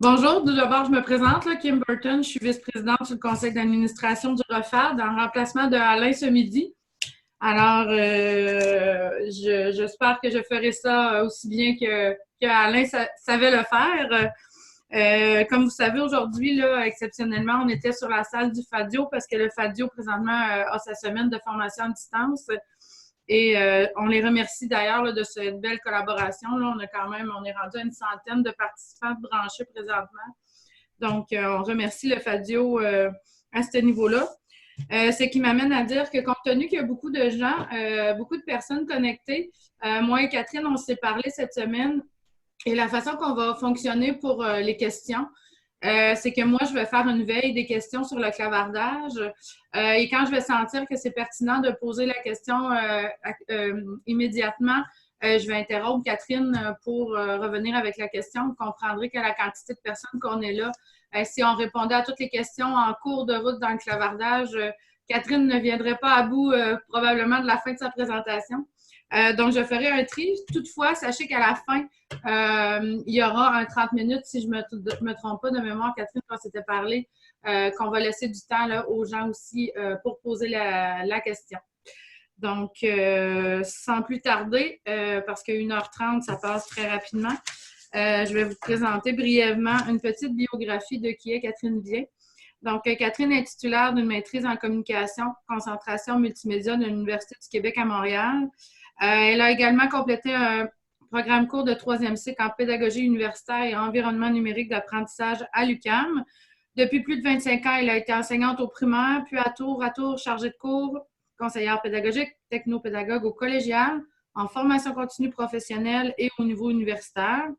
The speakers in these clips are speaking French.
Bonjour, tout d'abord, je me présente, là, Kim Burton, je suis vice-présidente du conseil d'administration du REFAD en remplacement de Alain ce midi. Alors, j'espère que je ferai ça aussi bien que Alain savait le faire. Comme vous savez, aujourd'hui, là, exceptionnellement, on était sur la salle du FADIO parce que le FADIO, présentement, a sa semaine de formation à distance. Et on les remercie d'ailleurs là, de cette belle collaboration. Là, on est rendu à une centaine de participants branchés présentement. Donc, on remercie le FADIO à ce niveau-là. Ce qui m'amène à dire que compte tenu qu'il y a beaucoup de gens, beaucoup de personnes connectées, moi et Catherine, on s'est parlé cette semaine et la façon qu'on va fonctionner pour les questions, c'est que moi, je vais faire une veille des questions sur le clavardage. Et quand je vais sentir que c'est pertinent de poser la question immédiatement, je vais interrompre Catherine pour revenir avec la question. Vous comprendrez que la quantité de personnes qu'on est là, si on répondait à toutes les questions en cours de route dans le clavardage, Catherine ne viendrait pas à bout probablement de la fin de sa présentation. Donc, je ferai un tri. Toutefois, sachez qu'à la fin, il y aura un 30 minutes, si je ne me trompe pas de mémoire, Catherine, quand c'était parlé, qu'on va laisser du temps là, aux gens aussi pour poser la question. Donc, sans plus tarder, parce qu'à 1h30, ça passe très rapidement, je vais vous présenter brièvement une petite biographie de qui est Catherine Vien. Donc, Catherine est titulaire d'une maîtrise en communication, concentration multimédia de l'Université du Québec à Montréal. Elle a également complété un programme court de 3e cycle en pédagogie universitaire et environnement numérique d'apprentissage à l'UQAM. Depuis plus de 25 ans, elle a été enseignante au primaire, puis à tour chargée de cours, conseillère pédagogique, technopédagogue au collégial, en formation continue professionnelle et au niveau universitaire.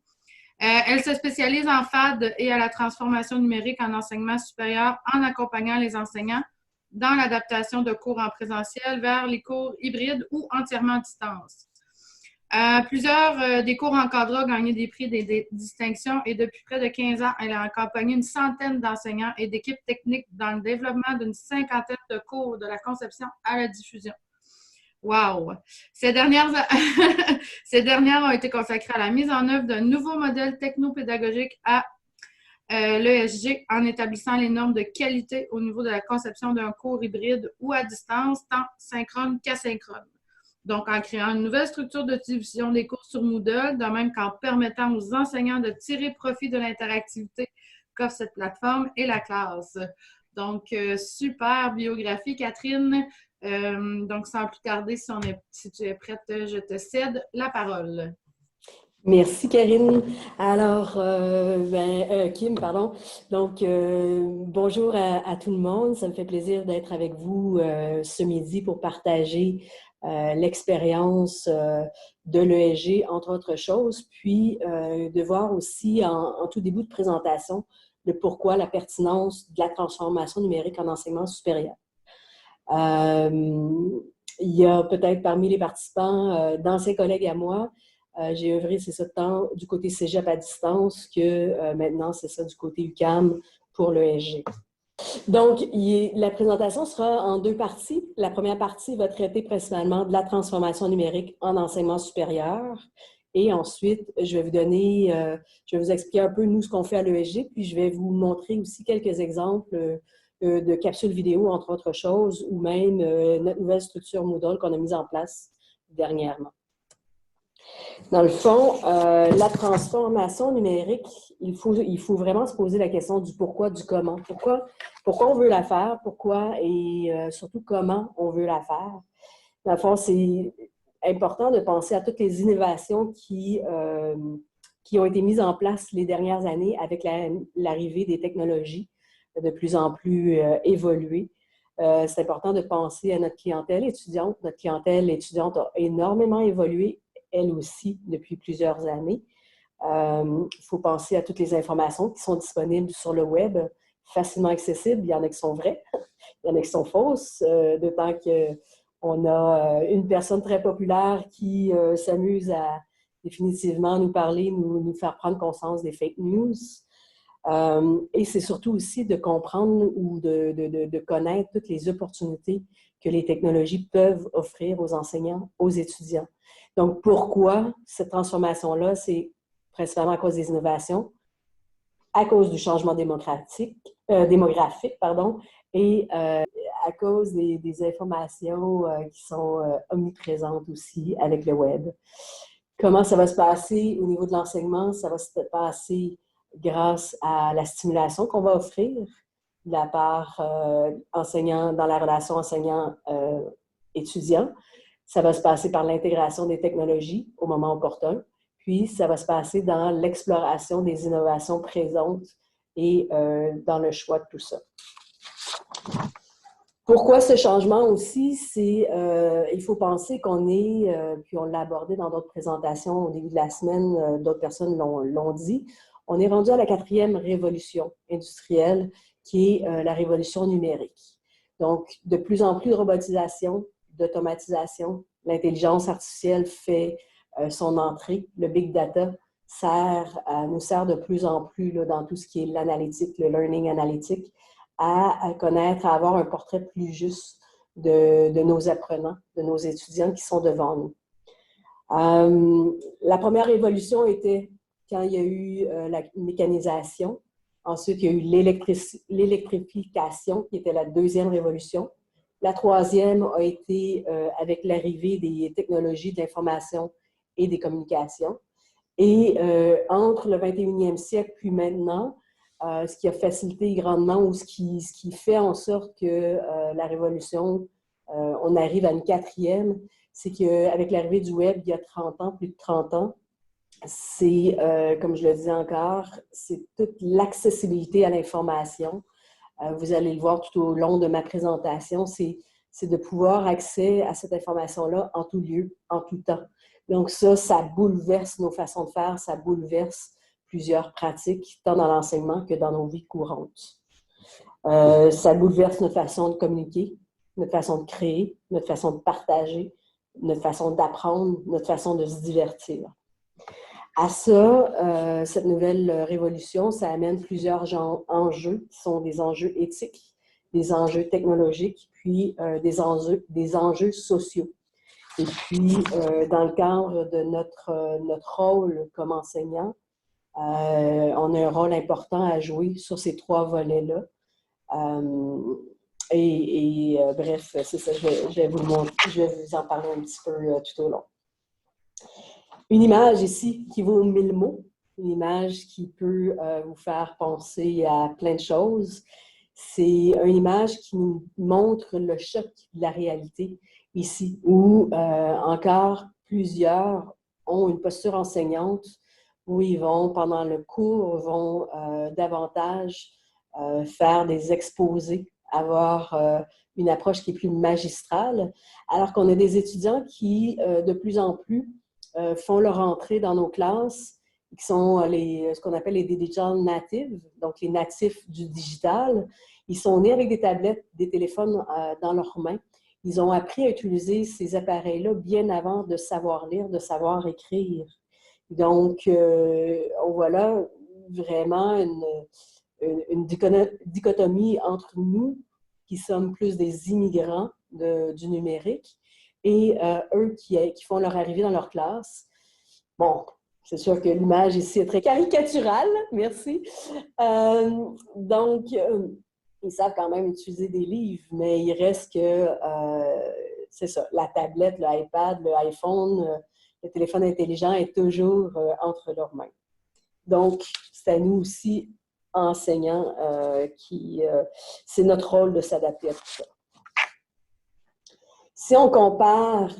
Elle se spécialise en FAD et à la transformation numérique en enseignement supérieur en accompagnant les enseignants dans l'adaptation de cours en présentiel vers les cours hybrides ou entièrement à distance. Plusieurs des cours encadrés ont gagné des prix, des distinctions et depuis près de 15 ans, elle a accompagné une centaine d'enseignants et d'équipes techniques dans le développement d'une cinquantaine de cours de la conception à la diffusion. Wow! Ces dernières, Ces dernières ont été consacrées à la mise en œuvre d'un nouveau modèle technopédagogique à l'ESG en établissant les normes de qualité au niveau de la conception d'un cours hybride ou à distance, tant synchrone qu'asynchrone. Donc, en créant une nouvelle structure de diffusion des cours sur Moodle, de même qu'en permettant aux enseignants de tirer profit de l'interactivité qu'offre cette plateforme et la classe. Donc, super biographie, Catherine. Donc, sans plus tarder, si tu es prête, je te cède la parole. Merci, Karine. Alors, Kim, pardon. Donc, bonjour à tout le monde. Ça me fait plaisir d'être avec vous ce midi pour partager l'expérience de l'ESG, entre autres choses, puis de voir aussi en tout début de présentation le pourquoi, la pertinence de la transformation numérique en enseignement supérieur. Il y a peut-être parmi les participants d'anciens collègues à moi. J'ai œuvré, c'est ça, tant du côté cégep à distance que maintenant, c'est ça, du côté UQAM pour l'ESG. Donc, la présentation sera en deux parties. La première partie va traiter principalement de la transformation numérique en enseignement supérieur. Et ensuite, je vais vous expliquer un peu, nous, ce qu'on fait à l'ESG, puis je vais vous montrer aussi quelques exemples de capsules vidéo, entre autres choses, ou même notre nouvelle structure Moodle qu'on a mise en place dernièrement. Dans le fond, la transformation numérique, il faut vraiment se poser la question du pourquoi, du comment. Pourquoi on veut la faire, pourquoi et surtout comment on veut la faire. Dans le fond, c'est important de penser à toutes les innovations qui ont été mises en place les dernières années avec l'arrivée des technologies de plus en plus évoluées. C'est important de penser à notre clientèle étudiante. Notre clientèle étudiante a énormément évolué elle aussi, depuis plusieurs années. Il faut penser à toutes les informations qui sont disponibles sur le web, facilement accessibles. Il y en a qui sont vraies, il y en a qui sont fausses, d'autant qu'on a une personne très populaire qui s'amuse à définitivement nous parler, nous faire prendre conscience des fake news. Et c'est surtout aussi de comprendre ou de connaître toutes les opportunités que les technologies peuvent offrir aux enseignants, aux étudiants. Donc, pourquoi cette transformation-là? C'est principalement à cause des innovations, à cause du changement démographique, pardon, et à cause des informations qui sont omniprésentes aussi avec le web. Comment ça va se passer au niveau de l'enseignement? Ça va se passer grâce à la stimulation qu'on va offrir de la part enseignant, dans la relation enseignant-étudiant. Ça va se passer par l'intégration des technologies au moment opportun. Puis, ça va se passer dans l'exploration des innovations présentes et dans le choix de tout ça. Pourquoi ce changement aussi? Il faut penser qu'on est, puis on l'a abordé dans d'autres présentations au début de la semaine, d'autres personnes l'ont dit, on est rendu à la 4e révolution industrielle qui est la révolution numérique. Donc, de plus en plus de robotisation, d'automatisation, l'intelligence artificielle fait son entrée, le big data nous sert de plus en plus là, dans tout ce qui est l'analytique, le learning analytique, à connaître, à avoir un portrait plus juste de nos apprenants, de nos étudiants qui sont devant nous. La première révolution était quand il y a eu la mécanisation. Ensuite, il y a eu l'électrification, qui était la 2e révolution. La 3e a été avec l'arrivée des technologies de l'information et des communications. Et entre le 21e siècle puis maintenant, ce qui a facilité grandement ou ce qui fait en sorte que la révolution, on arrive à une 4e, c'est qu'avec l'arrivée du web, il y a 30 ans, plus de 30 ans, c'est, comme je le disais encore, c'est toute l'accessibilité à l'information. Vous allez le voir tout au long de ma présentation, c'est de pouvoir accéder à cette information-là en tout lieu, en tout temps. Donc ça bouleverse nos façons de faire, ça bouleverse plusieurs pratiques, tant dans l'enseignement que dans nos vies courantes. Ça bouleverse notre façon de communiquer, notre façon de créer, notre façon de partager, notre façon d'apprendre, notre façon de se divertir. À ça, cette nouvelle révolution, ça amène plusieurs enjeux qui sont des enjeux éthiques, des enjeux technologiques, puis des enjeux sociaux. Et puis, dans le cadre de notre rôle comme enseignant, on a un rôle important à jouer sur ces 3 volets-là. Bref, c'est ça, je vais vous en parler un petit peu tout au long. Une image ici qui vaut 1000 mots, une image qui peut vous faire penser à plein de choses. C'est une image qui nous montre le choc de la réalité ici, où encore plusieurs ont une posture enseignante, où ils vont, pendant le cours, davantage faire des exposés, avoir une approche qui est plus magistrale, alors qu'on a des étudiants qui, de plus en plus, font leur entrée dans nos classes, qui sont ce qu'on appelle les digital natives, donc les natifs du digital. Ils sont nés avec des tablettes, des téléphones dans leurs mains. Ils ont appris à utiliser ces appareils-là bien avant de savoir lire, de savoir écrire. Donc, on voit là vraiment une dichotomie entre nous, qui sommes plus des immigrants du numérique, et eux qui font leur arrivée dans leur classe. Bon, c'est sûr que l'image ici est très caricaturale, merci. Donc, ils savent quand même utiliser des livres, mais il reste que, c'est ça, la tablette, l'iPad, l'iPhone, le téléphone intelligent est toujours entre leurs mains. Donc, c'est à nous aussi, enseignants, c'est notre rôle de s'adapter à tout ça. Si on compare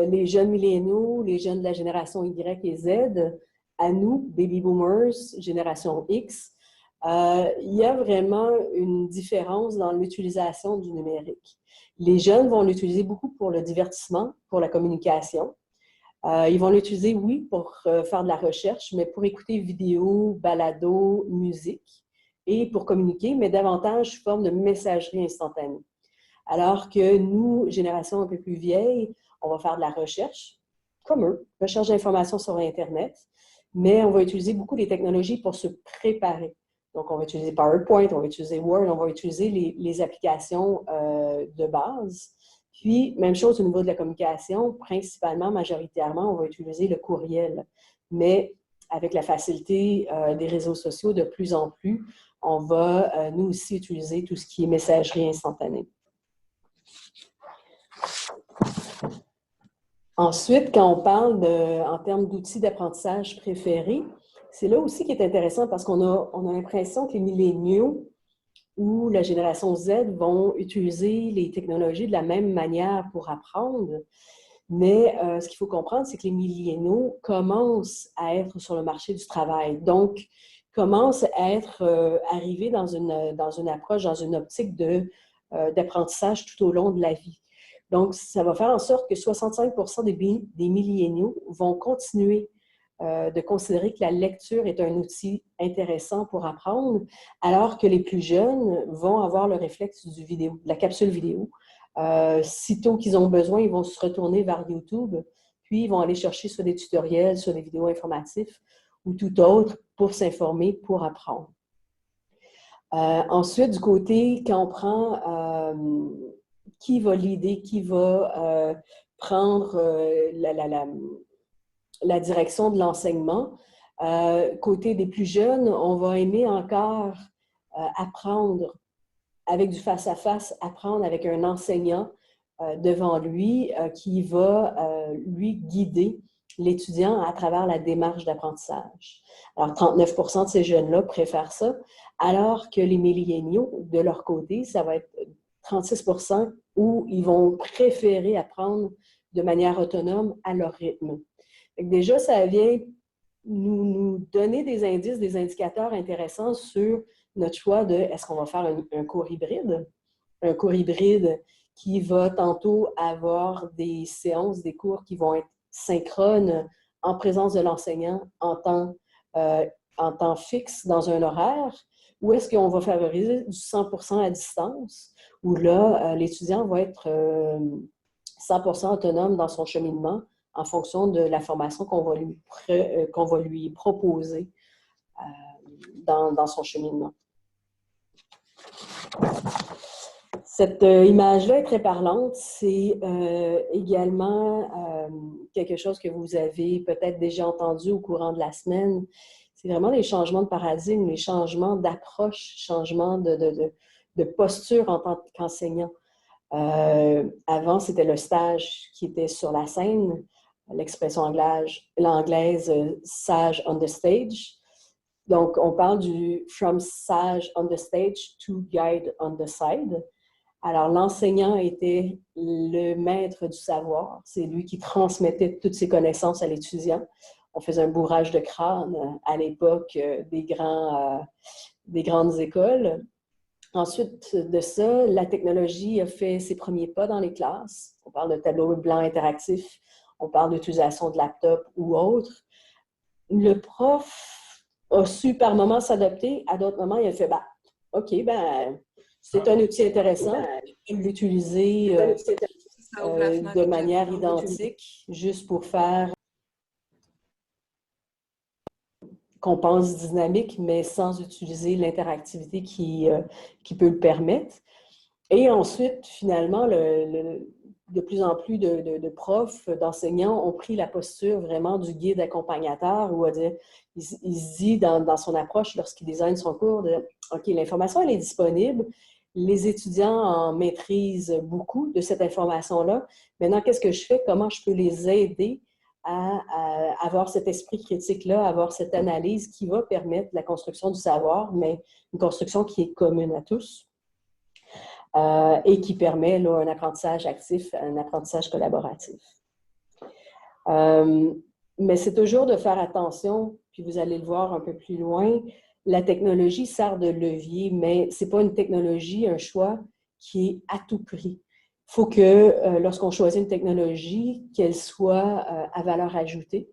les jeunes milléniaux, les jeunes de la génération Y et Z, à nous, baby boomers, génération X, il y a vraiment une différence dans l'utilisation du numérique. Les jeunes vont l'utiliser beaucoup pour le divertissement, pour la communication. Ils vont l'utiliser, oui, pour faire de la recherche, mais pour écouter vidéos, balados, musique, et pour communiquer, mais davantage sous forme de messagerie instantanée. Alors que nous, génération un peu plus vieille, on va faire de la recherche, comme eux, recherche d'informations sur Internet, mais on va utiliser beaucoup les technologies pour se préparer. Donc, on va utiliser PowerPoint, on va utiliser Word, on va utiliser les applications de base. Puis, même chose au niveau de la communication, principalement, majoritairement, on va utiliser le courriel. Mais avec la facilité des réseaux sociaux, de plus en plus, on va nous aussi utiliser tout ce qui est messagerie instantanée. Ensuite, quand on parle en termes d'outils d'apprentissage préférés, c'est là aussi qui est intéressant parce qu'on a l'impression que les milléniaux ou la génération Z vont utiliser les technologies de la même manière pour apprendre. Mais ce qu'il faut comprendre, c'est que les milléniaux commencent à être sur le marché du travail. Donc, commencent à être arrivés dans une approche, dans une optique d'apprentissage tout au long de la vie. Donc, ça va faire en sorte que 65% des milléniaux vont continuer de considérer que la lecture est un outil intéressant pour apprendre, alors que les plus jeunes vont avoir le réflexe de la capsule vidéo. Sitôt qu'ils ont besoin, ils vont se retourner vers YouTube, puis ils vont aller chercher sur des tutoriels, sur des vidéos informatifs ou tout autre pour s'informer, pour apprendre. Ensuite, du côté, quand on prend qui va l'aider, qui va prendre la direction de l'enseignement. Côté des plus jeunes, on va aimer encore apprendre avec du face-à-face, apprendre avec un enseignant devant lui qui va lui guider l'étudiant à travers la démarche d'apprentissage. Alors, 39% de ces jeunes-là préfèrent ça, alors que les milléniaux, de leur côté, ça va être 36% où ils vont préférer apprendre de manière autonome à leur rythme. Déjà, ça vient nous donner des indices, des indicateurs intéressants sur notre choix de est-ce qu'on va faire un cours hybride? Un cours hybride qui va tantôt avoir des séances, des cours qui vont être synchrones en présence de l'enseignant en temps fixe dans un horaire, ou est-ce qu'on va favoriser du 100% à distance, où là, l'étudiant va être 100% autonome dans son cheminement en fonction de la formation qu'on va lui proposer dans son cheminement. Cette image-là est très parlante. C'est également quelque chose que vous avez peut-être déjà entendu au courant de la semaine. C'est vraiment les changements de paradigme, les changements d'approche, changements de posture en tant qu'enseignant. Avant, c'était le stage qui était sur la scène, l'expression l'anglaise sage on the stage. Donc, on parle du from sage on the stage to guide on the side. Alors, l'enseignant était le maître du savoir. C'est lui qui transmettait toutes ses connaissances à l'étudiant. On faisait un bourrage de crâne à l'époque des grandes écoles. Ensuite de ça, la technologie a fait ses premiers pas dans les classes. On parle de tableaux blancs interactifs, on parle d'utilisation de laptop ou autre. Le prof a su par moments s'adapter, à d'autres moments, il a fait OK, c'est un outil intéressant, je peux l'utiliser de manière identique, juste pour faire qu'on pense dynamique, mais sans utiliser l'interactivité qui peut le permettre. Et ensuite, finalement, de plus en plus de profs, d'enseignants ont pris la posture vraiment du guide accompagnateur, où il se dit dans son approche lorsqu'il design son cours, OK, l'information, elle est disponible, les étudiants en maîtrisent beaucoup de cette information-là. Maintenant, qu'est-ce que je fais? Comment je peux les aider à avoir cet esprit critique-là, avoir cette analyse qui va permettre la construction du savoir, mais une construction qui est commune à tous et qui permet là, un apprentissage actif, un apprentissage collaboratif. Mais c'est toujours de faire attention, puis vous allez le voir un peu plus loin, la technologie sert de levier, mais ce n'est pas une technologie, un choix qui est à tout prix. Il faut que lorsqu'on choisit une technologie, qu'elle soit à valeur ajoutée,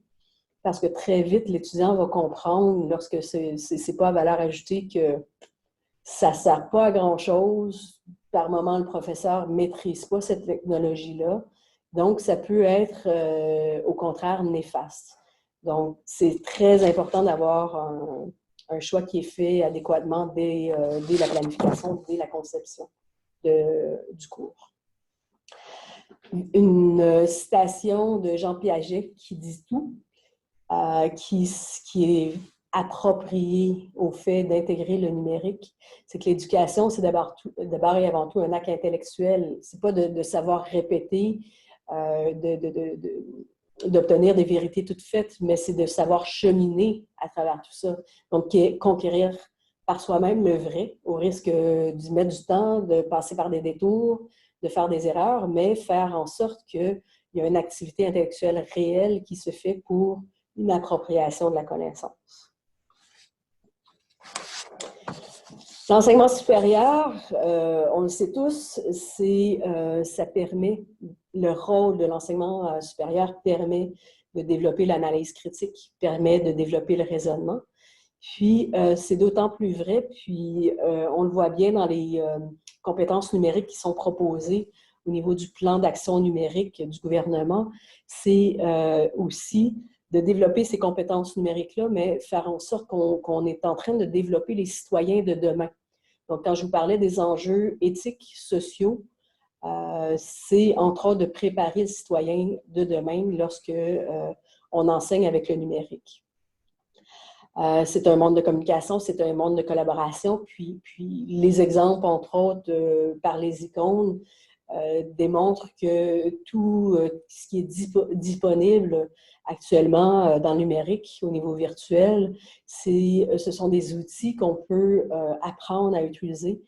parce que très vite, l'étudiant va comprendre, lorsque ce n'est pas à valeur ajoutée, que ça ne sert pas à grand-chose. Par moment, le professeur ne maîtrise pas cette technologie-là. Donc, ça peut être, au contraire, néfaste. Donc, c'est très important d'avoir un choix qui est fait adéquatement dès la planification, dès la conception du cours. Une citation de Jean Piaget qui dit tout. qui est approprié au fait d'intégrer le numérique, c'est que l'éducation, c'est d'abord et avant tout un acte intellectuel. C'est pas de savoir répéter, d'obtenir des vérités toutes faites, mais c'est de savoir cheminer à travers tout ça. Donc, conquérir par soi-même le vrai, au risque d'y mettre du temps, de passer par des détours, de faire des erreurs, mais faire en sorte qu'il y a une activité intellectuelle réelle qui se fait pour une appropriation de la connaissance. L'enseignement supérieur, on le sait tous, ça permet, le rôle de l'enseignement supérieur permet de développer l'analyse critique, permet de développer le raisonnement. Puis, c'est d'autant plus vrai, puis on le voit bien dans les compétences numériques qui sont proposées au niveau du plan d'action numérique du gouvernement, c'est aussi de développer ces compétences numériques-là, mais faire en sorte qu'on est en train de développer les citoyens de demain. Donc, quand je vous parlais des enjeux éthiques, sociaux, c'est entre autres de préparer le citoyen de demain lorsque on enseigne avec le numérique. C'est un monde de communication, c'est un monde de collaboration, puis les exemples, entre autres, par les icônes, démontrent que tout ce qui est disponible actuellement dans le numérique au niveau virtuel, ce sont des outils qu'on peut apprendre à utiliser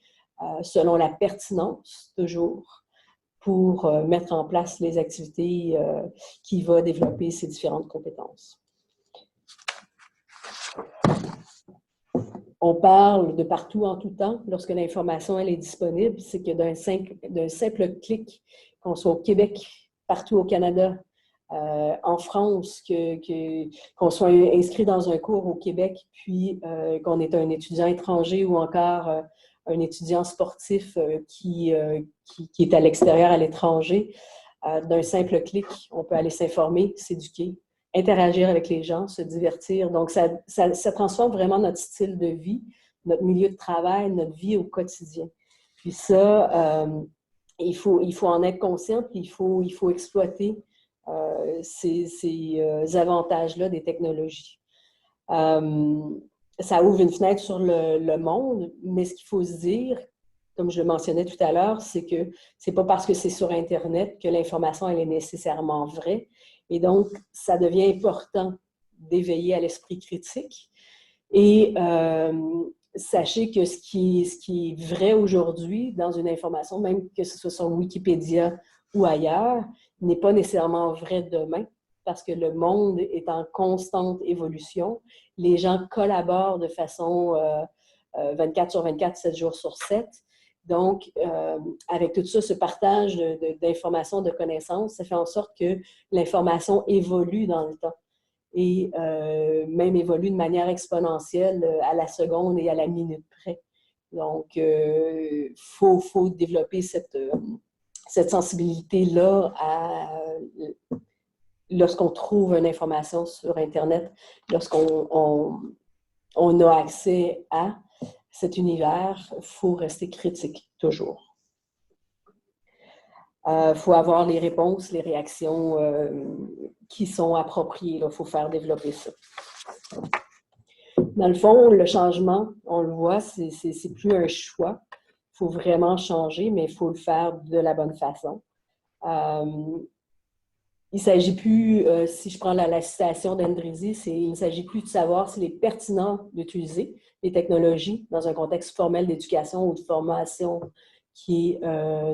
selon la pertinence, toujours, pour mettre en place les activités qui vont développer ces différentes compétences. On parle de partout en tout temps lorsque l'information elle est disponible. C'est que d'un simple clic, qu'on soit au Québec, partout au Canada, en France, qu'on soit inscrit dans un cours au Québec, puis qu'on est un étudiant étranger ou encore un étudiant sportif qui est à l'extérieur, à l'étranger, d'un simple clic, on peut aller s'informer, s'éduquer, interagir avec les gens, se divertir. Donc, ça transforme vraiment notre style de vie, notre milieu de travail, notre vie au quotidien. Puis ça, il faut en être conscient, puis il faut exploiter ces avantages-là des technologies. Ça ouvre une fenêtre sur le monde, mais ce qu'il faut se dire, comme je le mentionnais tout à l'heure, c'est que c'est pas parce que c'est sur Internet que l'information elle est nécessairement vraie. Et donc, ça devient important d'éveiller à l'esprit critique. Et sachez que ce qui est vrai aujourd'hui dans une information, même que ce soit sur Wikipédia ou ailleurs, n'est pas nécessairement vrai demain, parce que le monde est en constante évolution. Les gens collaborent de façon 24 sur 24, 7 jours sur 7. Donc, avec tout ça, ce partage d'informations, de connaissances, ça fait en sorte que l'information évolue dans le temps et même évolue de manière exponentielle à la seconde et à la minute près. Donc, il faut développer cette sensibilité-là lorsqu'on trouve une information sur Internet, lorsqu'on a accès à cet univers, il faut rester critique, toujours. Il faut avoir les réponses, les réactions qui sont appropriées. Il faut faire développer ça. Dans le fond, le changement, on le voit, c'est plus un choix. Il faut vraiment changer, mais il faut le faire de la bonne façon. Il ne s'agit plus, si je prends la citation d'Endrizi, il ne s'agit plus de savoir s'il est pertinent d'utiliser les technologies dans un contexte formel d'éducation ou de formation qui est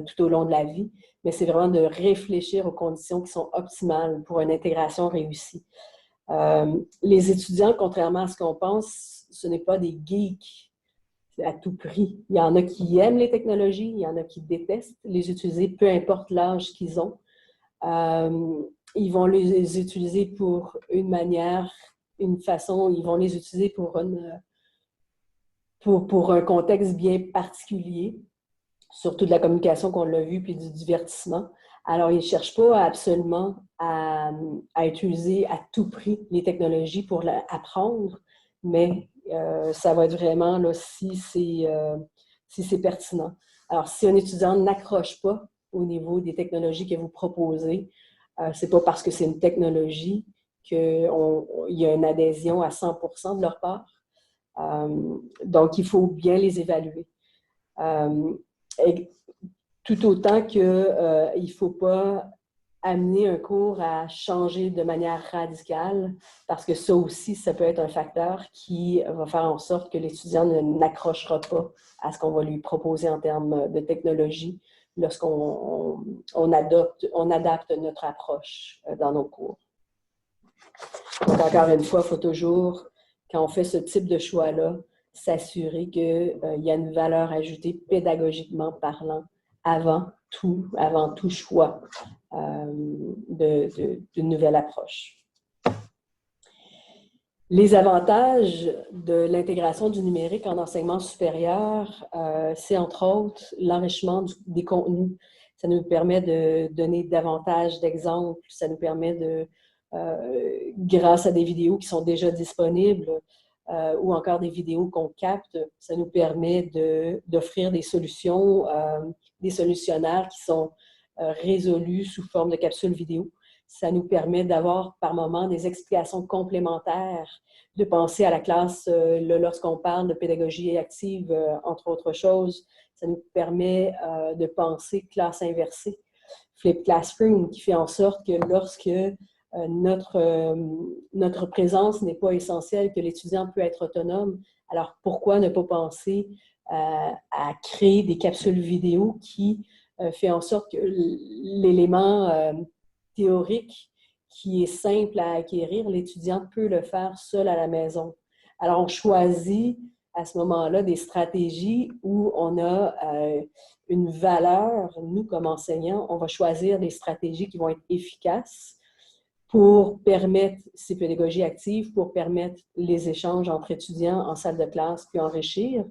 tout au long de la vie, mais c'est vraiment de réfléchir aux conditions qui sont optimales pour une intégration réussie. Les étudiants, contrairement à ce qu'on pense, ce n'est pas des geeks à tout prix. Il y en a qui aiment les technologies, il y en a qui détestent les utiliser, peu importe l'âge qu'ils ont. Ils vont les utiliser pour une manière, une façon, ils vont les utiliser pour un contexte bien particulier, surtout de la communication qu'on l'a vu, puis du divertissement. Alors, ils ne cherchent pas absolument à utiliser à tout prix les technologies pour apprendre, mais ça va être vraiment là, si c'est pertinent. Alors, si un étudiant n'accroche pas au niveau des technologies que vous proposez, ce n'est pas parce que c'est une technologie qu'il y a une adhésion à 100% de leur part. Donc, il faut bien les évaluer. Tout autant qu'il ne faut pas amener un cours à changer de manière radicale, parce que ça aussi, ça peut être un facteur qui va faire en sorte que l'étudiant n'accrochera pas à ce qu'on va lui proposer en termes de technologie lorsqu'on adapte notre approche dans nos cours. Donc, encore une fois, il faut toujours, quand on fait ce type de choix-là, s'assurer qu'il y a une valeur ajoutée pédagogiquement parlant avant tout choix d'une nouvelle approche. Les avantages de l'intégration du numérique en enseignement supérieur, c'est entre autres l'enrichissement des contenus. Ça nous permet de donner davantage d'exemples, ça nous permet de, grâce à des vidéos qui sont déjà disponibles, ou encore des vidéos qu'on capte, ça nous permet d'offrir des solutions, des solutionnaires qui sont résolus sous forme de capsules vidéo. Ça nous permet d'avoir par moment des explications complémentaires, de penser à la classe lorsqu'on parle de pédagogie active, entre autres choses. Ça nous permet de penser classe inversée, flip classroom, qui fait en sorte que lorsque notre présence n'est pas essentielle, que l'étudiant peut être autonome, alors pourquoi ne pas penser à créer des capsules vidéo qui fait en sorte que l'élément théorique qui est simple à acquérir, l'étudiant peut le faire seul à la maison. Alors, on choisit à ce moment-là des stratégies où on a une valeur. Nous, comme enseignants, on va choisir des stratégies qui vont être efficaces pour permettre ces pédagogies actives, pour permettre les échanges entre étudiants en salle de classe, puis enrichir.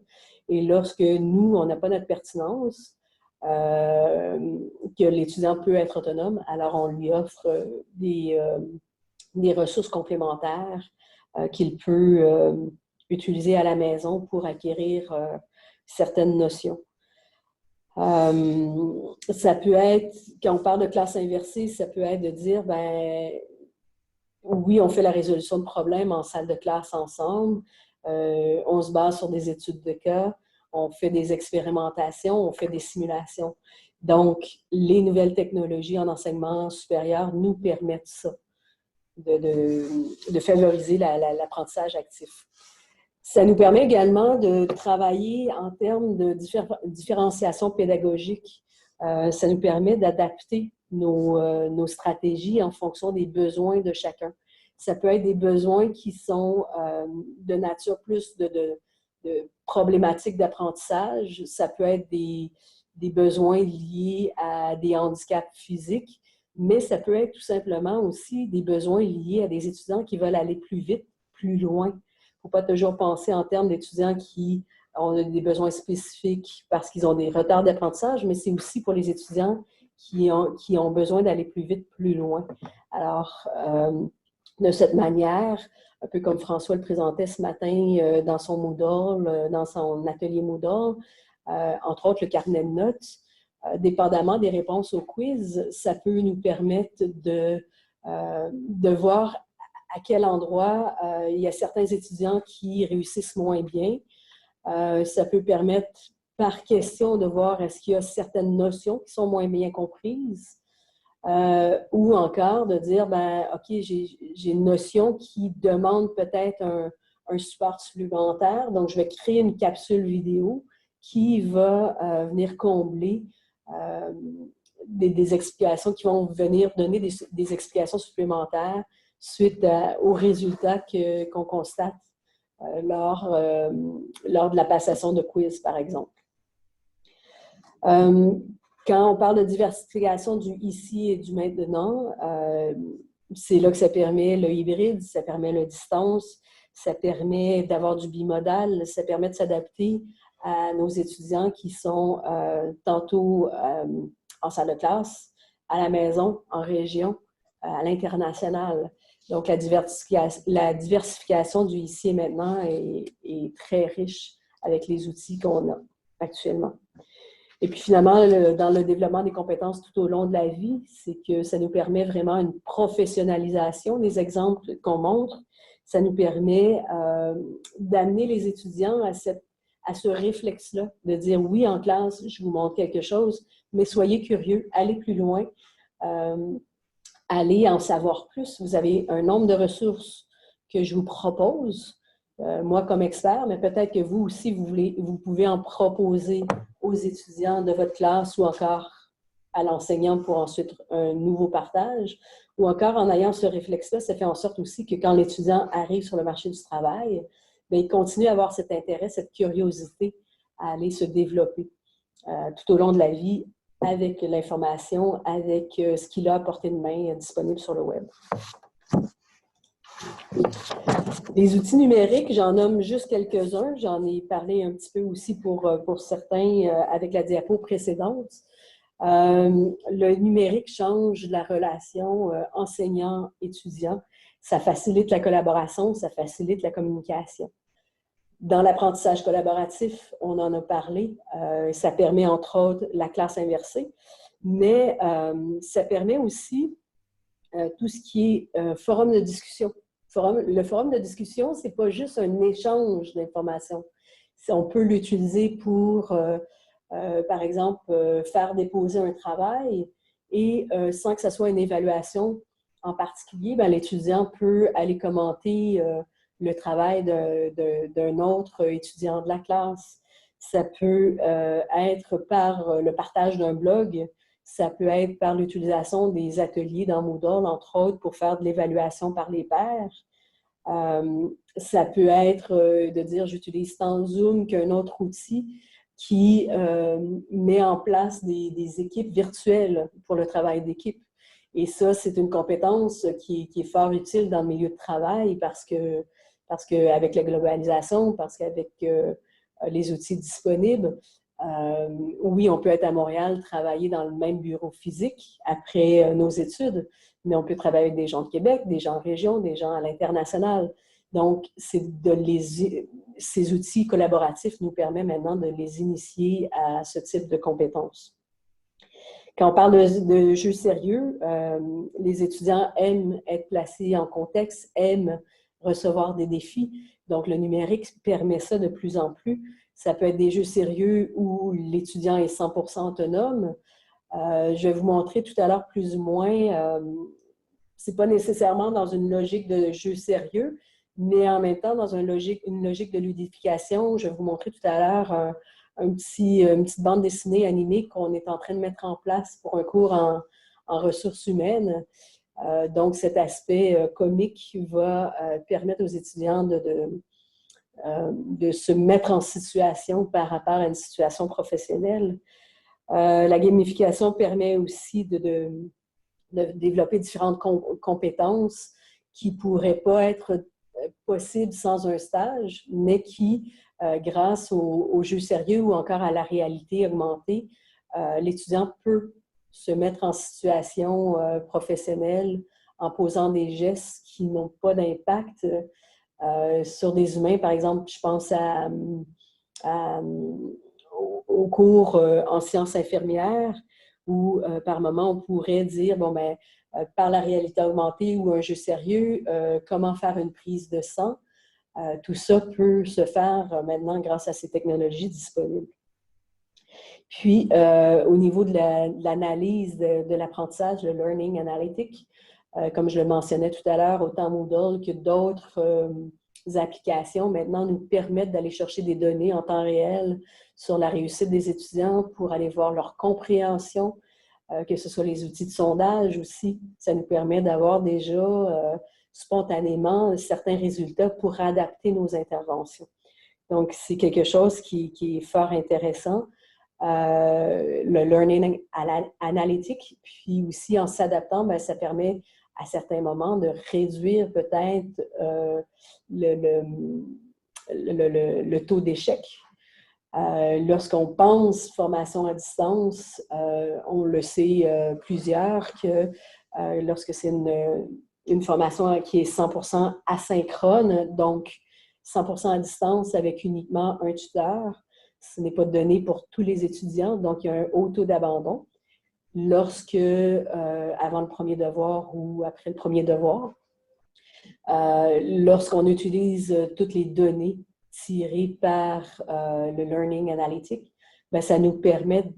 Et lorsque nous, on n'a pas notre pertinence, que l'étudiant peut être autonome, alors on lui offre des ressources complémentaires qu'il peut utiliser à la maison pour acquérir certaines notions. Ça peut être, quand on parle de classe inversée, ça peut être de dire, ben oui, on fait la résolution de problèmes en salle de classe ensemble, on se base sur des études de cas, on fait des expérimentations, on fait des simulations. Donc, les nouvelles technologies en enseignement supérieur nous permettent ça, de favoriser l'apprentissage actif. Ça nous permet également de travailler en termes de différenciation pédagogique. Ça nous permet d'adapter nos stratégies en fonction des besoins de chacun. Ça peut être des besoins qui sont de nature plus de problématiques d'apprentissage. Ça peut être des besoins liés à des handicaps physiques, mais ça peut être tout simplement aussi des besoins liés à des étudiants qui veulent aller plus vite, plus loin. Il ne faut pas toujours penser en termes d'étudiants qui ont des besoins spécifiques parce qu'ils ont des retards d'apprentissage, mais c'est aussi pour les étudiants qui ont besoin d'aller plus vite, plus loin. Alors, de cette manière, un peu comme François le présentait ce matin dans son Moodle, dans son atelier Moodle, entre autres le carnet de notes, dépendamment des réponses au quiz, ça peut nous permettre de voir à quel endroit il y a certains étudiants qui réussissent moins bien. Ça peut permettre par question de voir est-ce qu'il y a certaines notions qui sont moins bien comprises. Ou encore de dire, ben, OK, j'ai une notion qui demande peut-être un support supplémentaire, donc je vais créer une capsule vidéo qui va venir combler des explications, qui vont venir donner des explications supplémentaires suite aux résultats qu'on constate lors de la passation de quiz, par exemple. Quand on parle de diversification du ici et du maintenant, c'est là que ça permet le hybride, ça permet la distance, ça permet d'avoir du bimodal, ça permet de s'adapter à nos étudiants qui sont tantôt en salle de classe, à la maison, en région, à l'international. Donc, la diversification du ici et maintenant est très riche avec les outils qu'on a actuellement. Et puis finalement, dans le développement des compétences tout au long de la vie, c'est que ça nous permet vraiment une professionnalisation des exemples qu'on montre. Ça nous permet d'amener les étudiants à ce réflexe-là, de dire oui, en classe, je vous montre quelque chose, mais soyez curieux, allez plus loin, allez en savoir plus. Vous avez un nombre de ressources que je vous propose, moi comme expert, mais peut-être que vous aussi, vous pouvez en proposer aux étudiants de votre classe ou encore à l'enseignant pour ensuite un nouveau partage. Ou encore, en ayant ce réflexe-là, ça fait en sorte aussi que quand l'étudiant arrive sur le marché du travail, bien, il continue à avoir cet intérêt, cette curiosité à aller se développer tout au long de la vie avec l'information, avec ce qu'il a à portée de main disponible sur le web. Les outils numériques, j'en nomme juste quelques-uns. J'en ai parlé un petit peu aussi pour certains avec la diapo précédente. Le numérique change la relation enseignant-étudiant. Ça facilite la collaboration, ça facilite la communication. Dans l'apprentissage collaboratif, on en a parlé. Ça permet entre autres la classe inversée, mais ça permet aussi tout ce qui est forum de discussion. Le forum de discussion, ce n'est pas juste un échange d'informations. On peut l'utiliser pour, par exemple, faire déposer un travail et sans que ce soit une évaluation en particulier, l'étudiant peut aller commenter le travail d'un autre étudiant de la classe. Ça peut être par le partage d'un blog, ça peut être par l'utilisation des ateliers dans Moodle, entre autres, pour faire de l'évaluation par les pairs. Ça peut être de dire j'utilise tant Zoom qu'un autre outil qui met en place des équipes virtuelles pour le travail d'équipe. Et ça, c'est une compétence qui est fort utile dans le milieu de travail parce qu'avec la globalisation, parce qu'avec les outils disponibles, oui, on peut être à Montréal, travailler dans le même bureau physique après nos études, mais on peut travailler avec des gens de Québec, des gens en région, des gens à l'international. Donc, ces outils collaboratifs nous permettent maintenant de les initier à ce type de compétences. Quand on parle de jeux sérieux, les étudiants aiment être placés en contexte, aiment recevoir des défis. Donc, le numérique permet ça de plus en plus. Ça peut être des jeux sérieux où l'étudiant est 100% autonome. Je vais vous montrer tout à l'heure plus ou moins, ce n'est pas nécessairement dans une logique de jeu sérieux, mais en même temps dans une logique de ludification. Je vais vous montrer tout à l'heure une petite bande dessinée animée qu'on est en train de mettre en place pour un cours en ressources humaines. Donc, cet aspect comique va permettre aux étudiants de se mettre en situation par rapport à une situation professionnelle. La gamification permet aussi de développer différentes compétences qui ne pourraient pas être possibles sans un stage, mais qui, grâce aux jeux sérieux ou encore à la réalité augmentée, l'étudiant peut se mettre en situation professionnelle en posant des gestes qui n'ont pas d'impact sur des humains. Par exemple, je pense au cours en sciences infirmières où, par moment, on pourrait dire, bon, ben, par la réalité augmentée ou un jeu sérieux, comment faire une prise de sang. Tout ça peut se faire maintenant grâce à ces technologies disponibles. Puis, au niveau de l'analyse de l'apprentissage, le Learning Analytic, comme je le mentionnais tout à l'heure, autant Moodle que d'autres applications maintenant nous permettent d'aller chercher des données en temps réel sur la réussite des étudiants pour aller voir leur compréhension, que ce soit les outils de sondage aussi. Ça nous permet d'avoir déjà spontanément certains résultats pour adapter nos interventions. Donc, c'est quelque chose qui est fort intéressant. Le Learning Analytic, puis aussi en s'adaptant, ben, ça permet à certains moments de réduire peut-être le taux d'échec. Lorsqu'on pense formation à distance, on le sait plusieurs que lorsque c'est une formation qui est 100% asynchrone, donc 100% à distance avec uniquement un tuteur, ce n'est pas donné pour tous les étudiants, donc il y a un haut taux d'abandon lorsque, avant le premier devoir ou après le premier devoir. Lorsqu'on utilise toutes les données tirées par le Learning Analytic, bien, ça nous permet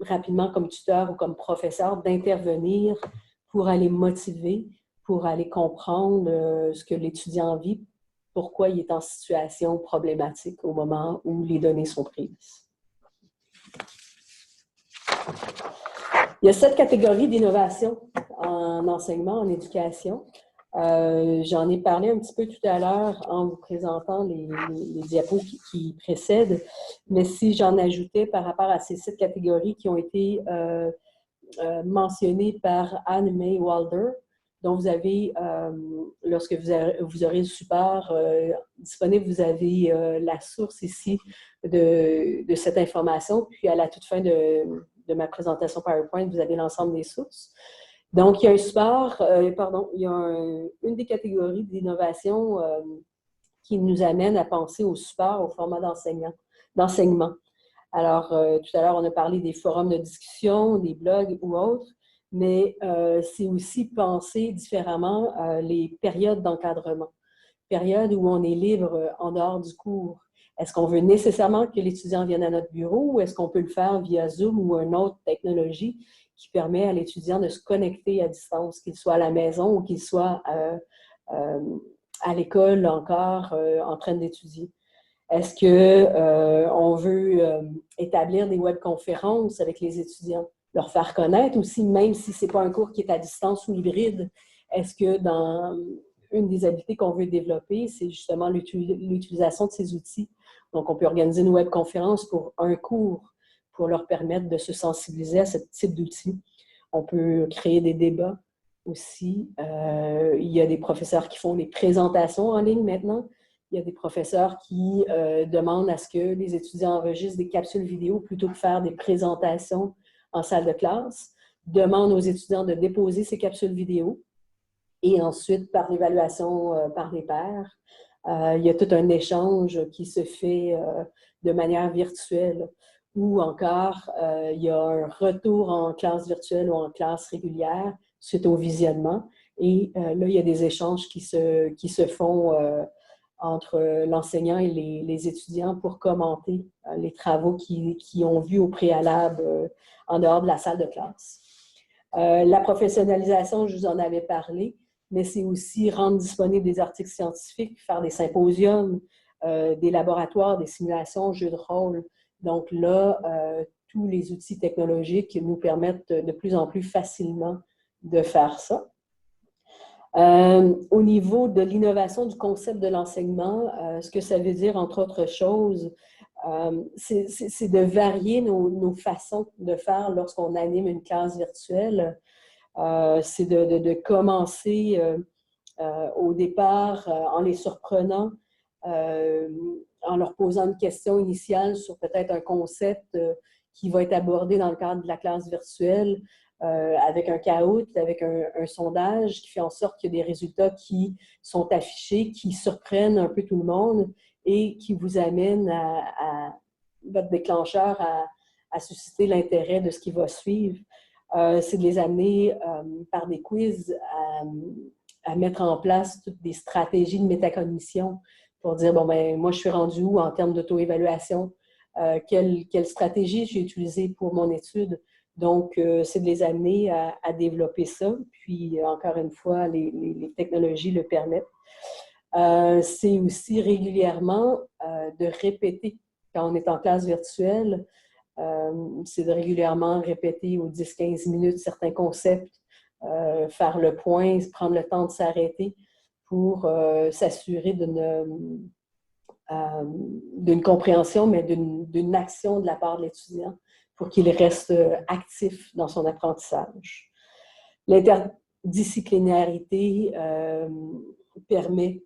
rapidement, comme tuteur ou comme professeur, d'intervenir pour aller motiver, pour aller comprendre ce que l'étudiant vit, pourquoi il est en situation problématique au moment où les données sont prises. Il y a 7 catégories d'innovation en enseignement, en éducation. J'en ai parlé un petit peu tout à l'heure en vous présentant les diapos qui précèdent, mais si j'en ajoutais par rapport à ces 7 catégories qui ont été mentionnées par Anne-May Walder, dont vous avez, lorsque vous aurez le support disponible, vous avez la source ici de cette information, puis à la toute fin de ma présentation PowerPoint, vous avez l'ensemble des sources. Donc, il y a un support, il y a une des catégories d'innovation qui nous amène à penser au support, au format d'enseignement. Alors, tout à l'heure, on a parlé des forums de discussion, des blogs ou autres, mais c'est aussi penser différemment les périodes d'encadrement. Périodes où on est libre en dehors du cours. Est-ce qu'on veut nécessairement que l'étudiant vienne à notre bureau ou est-ce qu'on peut le faire via Zoom ou une autre technologie qui permet à l'étudiant de se connecter à distance, qu'il soit à la maison ou qu'il soit à l'école encore en train d'étudier? Est-ce qu'on veut établir des webconférences avec les étudiants, leur faire connaître aussi, même si ce n'est pas un cours qui est à distance ou hybride? Est-ce que dans une des habiletés qu'on veut développer, c'est justement l'utilisation de ces outils? Donc, on peut organiser une webconférence pour un cours pour leur permettre de se sensibiliser à ce type d'outils. On peut créer des débats aussi. Il y a des professeurs qui font des présentations en ligne maintenant. Il y a des professeurs qui demandent à ce que les étudiants enregistrent des capsules vidéo plutôt que faire des présentations en salle de classe. Demandent aux étudiants de déposer ces capsules vidéo. Et ensuite, par l'évaluation par les pairs, il y a tout un échange qui se fait de manière virtuelle. Ou encore, il y a un retour en classe virtuelle ou en classe régulière suite au visionnement. Et là, il y a des échanges qui se font entre l'enseignant et les étudiants pour commenter les travaux qu'ils ont vus au préalable en dehors de la salle de classe. La professionnalisation, je vous en avais parlé, mais c'est aussi rendre disponibles des articles scientifiques, faire des symposiums, des laboratoires, des simulations, jeux de rôle. Donc là, tous les outils technologiques nous permettent de plus en plus facilement de faire ça. Au niveau de l'innovation du concept de l'enseignement, ce que ça veut dire, entre autres choses, c'est de varier nos façons de faire lorsqu'on anime une classe virtuelle. C'est de commencer au départ en les surprenant, en leur posant une question initiale sur peut-être un concept qui va être abordé dans le cadre de la classe virtuelle, avec un Kahoot, avec un sondage qui fait en sorte qu'il y a des résultats qui sont affichés, qui surprennent un peu tout le monde et qui vous amènent à votre déclencheur à susciter l'intérêt de ce qui va suivre. C'est de les amener par des quiz à mettre en place toutes des stratégies de métacognition pour dire, bon, ben moi, je suis rendu où en termes d'auto-évaluation? Quelle stratégie j'ai utilisée pour mon étude? Donc, c'est de les amener à développer ça. Puis, encore une fois, les technologies le permettent. C'est aussi régulièrement de répéter quand on est en classe virtuelle. C'est de régulièrement répéter aux 10-15 minutes certains concepts, faire le point, prendre le temps de s'arrêter pour s'assurer d'une compréhension, mais d'une action de la part de l'étudiant pour qu'il reste actif dans son apprentissage. L'interdisciplinarité permet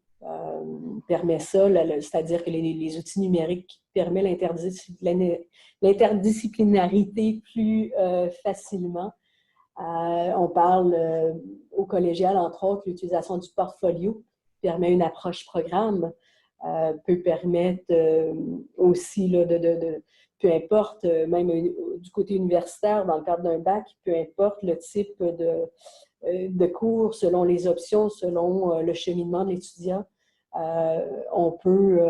ça, c'est-à-dire que les outils numériques permettent l'interdisciplinarité plus facilement. On parle au collégial, entre autres, l'utilisation du portfolio permet une approche programme. peut permettre aussi là, peu importe, même du côté universitaire, dans le cadre d'un bac, peu importe le type de cours, selon les options, selon le cheminement de l'étudiant, on peut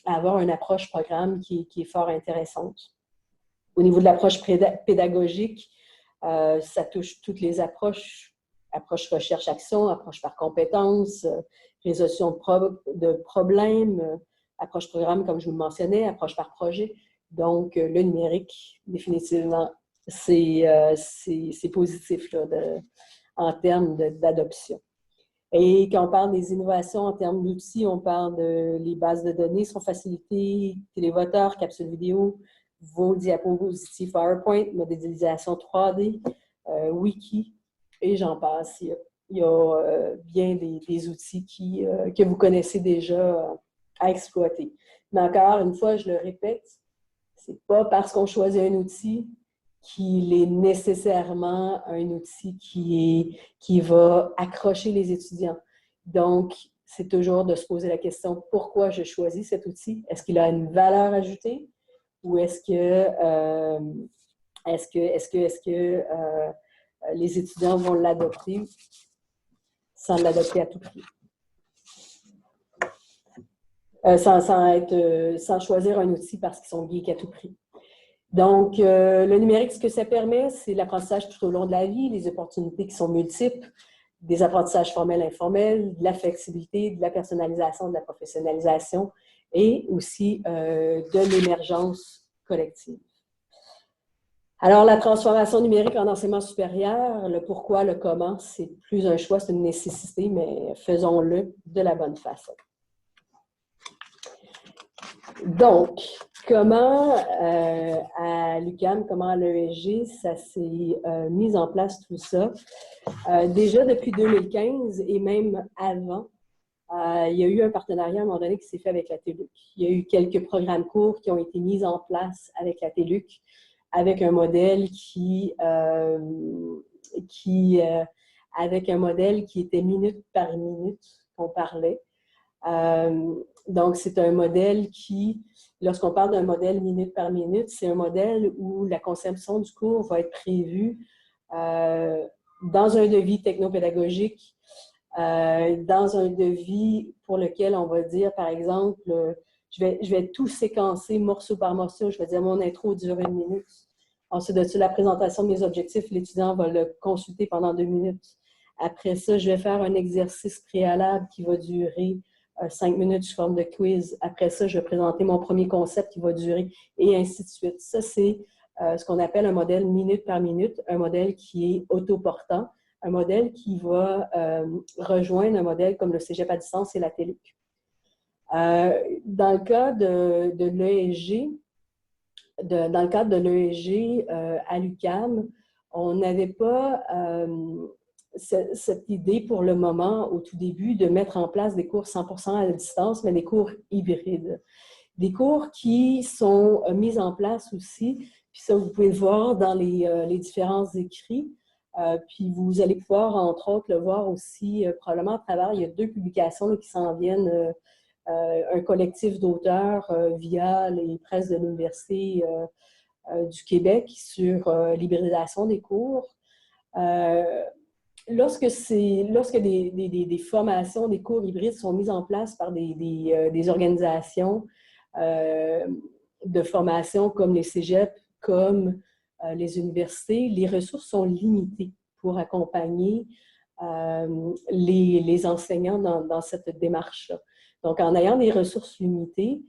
avoir une approche programme qui est fort intéressante. Au niveau de l'approche pédagogique, ça touche toutes les approches, approche recherche-action, approche par compétences, résolution de problèmes, approche programme, comme je vous le mentionnais, approche par projet. Donc, le numérique, définitivement, c'est positif là, en termes d'adoption. Et quand on parle des innovations en termes d'outils, on parle de les bases de données sont facilitées, télévoteur, capsule vidéo, vos diapositives PowerPoint, modélisation 3D, wiki, et j'en passe. Il y a bien des outils que vous connaissez déjà à exploiter. Mais encore une fois, je le répète, c'est pas parce qu'on choisit un outil qu'il est nécessairement un outil qui va accrocher les étudiants. Donc, c'est toujours de se poser la question, pourquoi je choisis cet outil? Est-ce qu'il a une valeur ajoutée? Ou est-ce que les étudiants vont l'adopter sans l'adopter à tout prix? Sans choisir un outil parce qu'ils sont geeks à tout prix. Donc, le numérique, ce que ça permet, c'est l'apprentissage tout au long de la vie, les opportunités qui sont multiples, des apprentissages formels, informels, de la flexibilité, de la personnalisation, de la professionnalisation et aussi de l'émergence collective. Alors, la transformation numérique en enseignement supérieur, le pourquoi, le comment, c'est plus un choix, c'est une nécessité, mais faisons-le de la bonne façon. Donc, comment à l'UQAM, comment à l'ESG, ça s'est mis en place tout ça? Déjà depuis 2015 et même avant, il y a eu un partenariat à un moment donné qui s'est fait avec la TELUC. Il y a eu quelques programmes courts qui ont été mis en place avec la TELUC, avec un modèle qui était minute par minute qu'on parlait. Donc, c'est un modèle qui, lorsqu'on parle d'un modèle minute par minute, c'est un modèle où la conception du cours va être prévue dans un devis technopédagogique, dans un devis pour lequel on va dire, par exemple, je vais tout séquencer morceau par morceau. Je vais dire mon intro dure 1 minute. Ensuite de ça, la présentation de mes objectifs, l'étudiant va le consulter pendant 2 minutes. Après ça, je vais faire un exercice préalable qui va durer 5 minutes sous forme de quiz. Après ça, je vais présenter mon premier concept qui va durer et ainsi de suite. Ça, c'est ce qu'on appelle un modèle minute par minute, un modèle qui est autoportant, un modèle qui va rejoindre un modèle comme le Cégep à distance et la TELUC. Dans le cas de l'ESG, dans le cadre de l'ESG à l'UQAM, on n'avait pas cette idée pour le moment, au tout début, de mettre en place des cours 100% à la distance, mais des cours hybrides. Des cours qui sont mis en place aussi, puis ça, vous pouvez le voir dans les différents écrits, puis vous allez pouvoir, entre autres, le voir aussi probablement à travers, il y a 2 publications là, qui s'en viennent, un collectif d'auteurs via les presses de l'Université du Québec sur l'hybridation des cours. Lorsque des formations, des cours hybrides sont mis en place par des organisations de formation comme les cégeps, comme les universités, les ressources sont limitées pour accompagner les enseignants dans cette démarche-là. Donc, en ayant des ressources limitées,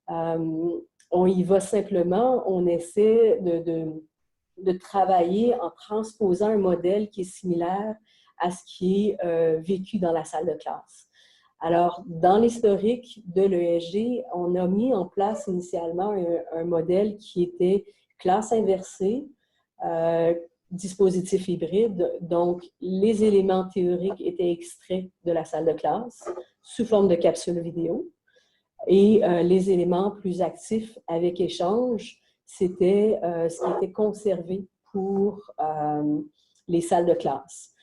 on y va simplement, on essaie de travailler en transposant un modèle qui est similaire à ce qui est vécu dans la salle de classe. Alors, dans l'historique de l'ESG, on a mis en place initialement un modèle qui était classe inversée, dispositif hybride, donc les éléments théoriques étaient extraits de la salle de classe sous forme de capsule vidéo et les éléments plus actifs avec échange, c'était ce qui était conservé pour les salles de classe.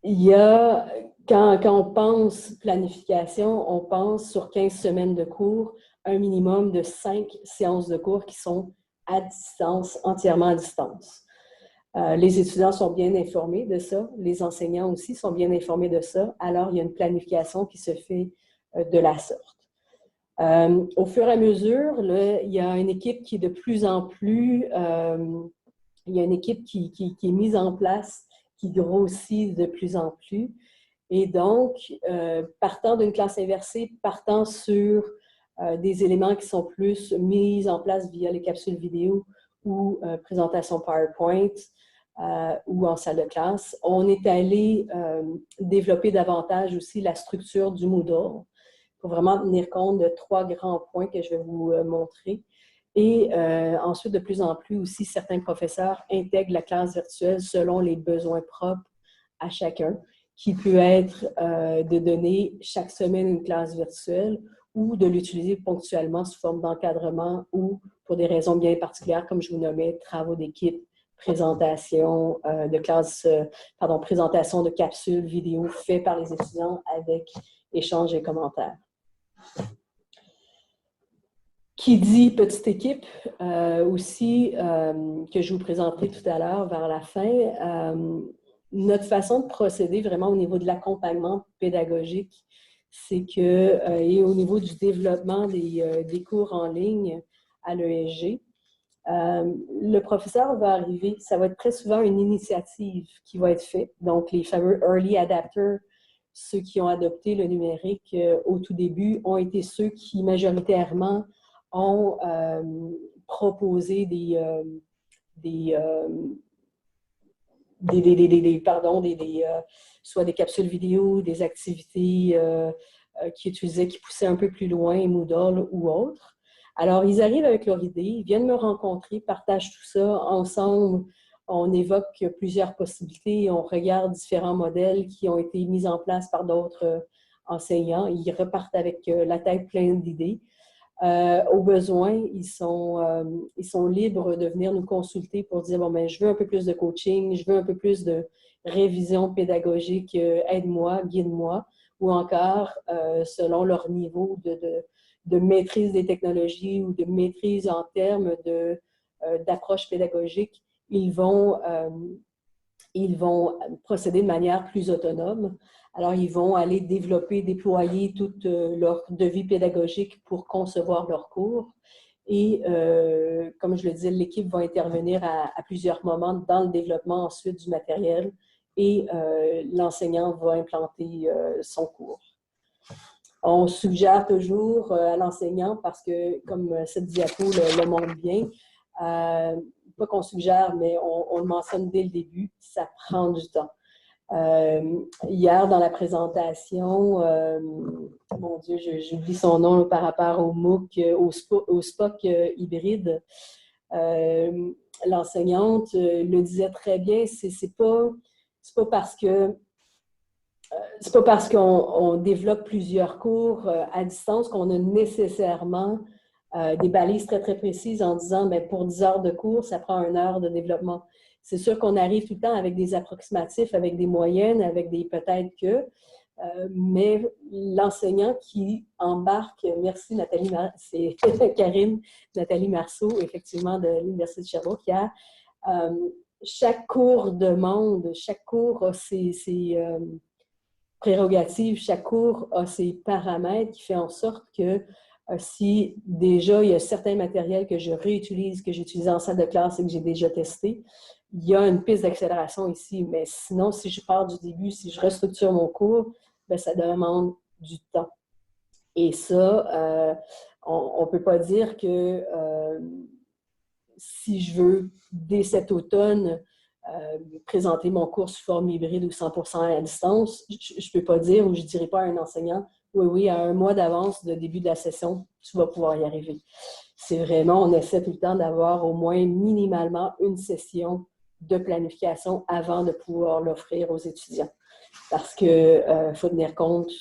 Il y a Quand on pense planification, on pense sur 15 semaines de cours, un minimum de 5 séances de cours qui sont à distance, entièrement à distance. Les étudiants sont bien informés de ça, les enseignants aussi sont bien informés de ça, alors il y a une planification qui se fait de la sorte. Au fur et à mesure, là, il y a une équipe qui est de plus en plus, il y a une équipe qui est mise en place, qui grossit de plus en plus. Et donc, partant d'une classe inversée, partant sur des éléments qui sont plus mis en place via les capsules vidéo ou présentation PowerPoint ou en salle de classe, on est allé développer davantage aussi la structure du Moodle pour vraiment tenir compte de 3 grands points que je vais vous montrer. Et ensuite, de plus en plus aussi, certains professeurs intègrent la classe virtuelle selon les besoins propres à chacun, qui peut être de donner chaque semaine une classe virtuelle ou de l'utiliser ponctuellement sous forme d'encadrement ou pour des raisons bien particulières, comme je vous nommais, travaux d'équipe, présentation de classe, présentation de capsules vidéo faites par les étudiants avec échanges et commentaires. Qui dit petite équipe, aussi, que je vous présenterai tout à l'heure vers la fin, notre façon de procéder vraiment au niveau de l'accompagnement pédagogique, c'est que, et au niveau du développement des cours en ligne à l'ESG, le professeur va arriver, ça va être très souvent une initiative qui va être faite. Donc, les fameux early adapters, ceux qui ont adopté le numérique au tout début, ont été ceux qui majoritairement ont proposé soit des capsules vidéo, des activités qui poussaient un peu plus loin, Moodle ou autres. Alors, ils arrivent avec leur idée, ils viennent me rencontrer, partagent tout ça ensemble. On évoque plusieurs possibilités, on regarde différents modèles qui ont été mis en place par d'autres enseignants. Ils repartent avec la tête pleine d'idées. Au besoin, ils sont libres de venir nous consulter pour dire, bon, ben, je veux un peu plus de coaching, je veux un peu plus de révision pédagogique, aide-moi, guide-moi, ou encore, selon leur niveau de maîtrise des technologies ou de maîtrise en termes d'approche pédagogique, ils vont procéder de manière plus autonome. Alors, ils vont aller développer, déployer toute leur devis pédagogique pour concevoir leur cours. Et comme je le disais, l'équipe va intervenir à plusieurs moments dans le développement ensuite du matériel et l'enseignant va implanter son cours. On suggère toujours à l'enseignant, parce que comme cette diapo le montre bien, pas qu'on suggère, mais on le mentionne dès le début, ça prend du temps. Hier, dans la présentation, mon Dieu, j'oublie son nom par rapport au MOOC, au SPOC hybride, l'enseignante le disait très bien, c'est pas parce qu'on développe plusieurs cours à distance qu'on a nécessairement des balises très, très précises en disant, bien, pour 10 heures de cours, ça prend 1 heure de développement. C'est sûr qu'on arrive tout le temps avec des approximatifs, avec des moyennes, avec des peut-être que, mais l'enseignant qui embarque, merci Nathalie, c'est Karine, Nathalie Marceau, effectivement, de l'Université de Sherbrooke, qui a chaque cours demande, chaque cours a ses prérogatives, chaque cours a ses paramètres qui fait en sorte que si déjà il y a certains matériels que je réutilise, que j'utilise en salle de classe et que j'ai déjà testé, il y a une piste d'accélération ici. Mais sinon, si je pars du début, si je restructure mon cours, bien, ça demande du temps. Et ça, on ne peut pas dire que si je veux, dès cet automne, présenter mon cours sous forme hybride ou 100% à distance, je ne peux pas dire ou je ne dirai pas à un enseignant, oui, à 1 mois d'avance de début de la session, tu vas pouvoir y arriver. C'est vraiment, on essaie tout le temps d'avoir au moins minimalement une session de planification avant de pouvoir l'offrir aux étudiants. Parce qu'il faut tenir compte,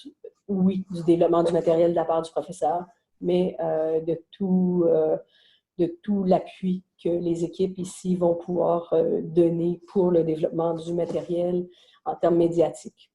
oui, du développement du matériel de la part du professeur, mais de tout l'appui que les équipes ici vont pouvoir donner pour le développement du matériel en termes médiatiques.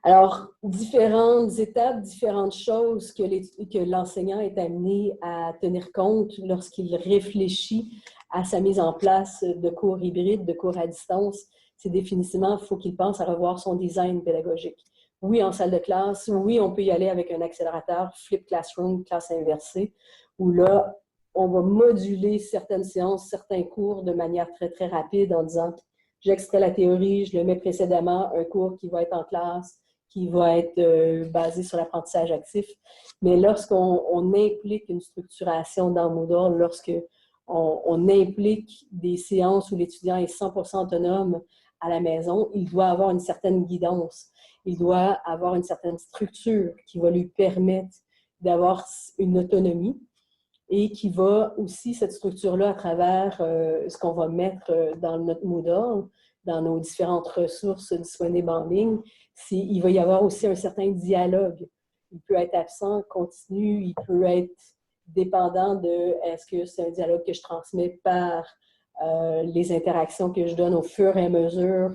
Alors, différentes étapes, différentes choses que l'enseignant est amené à tenir compte lorsqu'il réfléchit à sa mise en place de cours hybrides, de cours à distance. C'est définitivement, il faut qu'il pense à revoir son design pédagogique. Oui, en salle de classe, oui, on peut y aller avec un accélérateur, flip classroom, classe inversée, où là, on va moduler certaines séances, certains cours de manière très, très rapide en disant j'extrais la théorie, je le mets précédemment, un cours qui va être en classe, qui va être basé sur l'apprentissage actif. Mais lorsqu'on implique une structuration dans Moodle, lorsqu'on implique des séances où l'étudiant est 100% autonome à la maison, il doit avoir une certaine guidance. Il doit avoir une certaine structure qui va lui permettre d'avoir une autonomie et qui va aussi, cette structure-là, à travers ce qu'on va mettre dans notre Moodle, dans nos différentes ressources disponibles en ligne, il va y avoir aussi un certain dialogue. Il peut être absent, continu, il peut être dépendant de est-ce que c'est un dialogue que je transmets par les interactions que je donne au fur et à mesure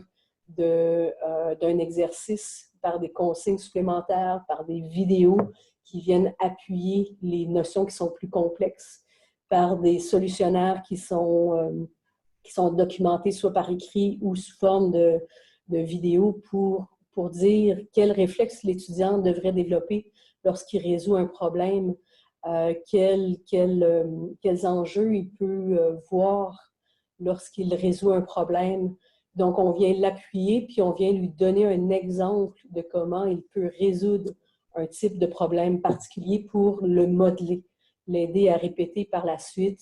d'un exercice, par des consignes supplémentaires, par des vidéos qui viennent appuyer les notions qui sont plus complexes, par des solutionnaires qui sont documentés soit par écrit ou sous forme de vidéos pour dire quel réflexe l'étudiant devrait développer lorsqu'il résout un problème, quels enjeux il peut voir lorsqu'il résout un problème. Donc, on vient l'appuyer, puis on vient lui donner un exemple de comment il peut résoudre un type de problème particulier pour le modeler, l'aider à répéter par la suite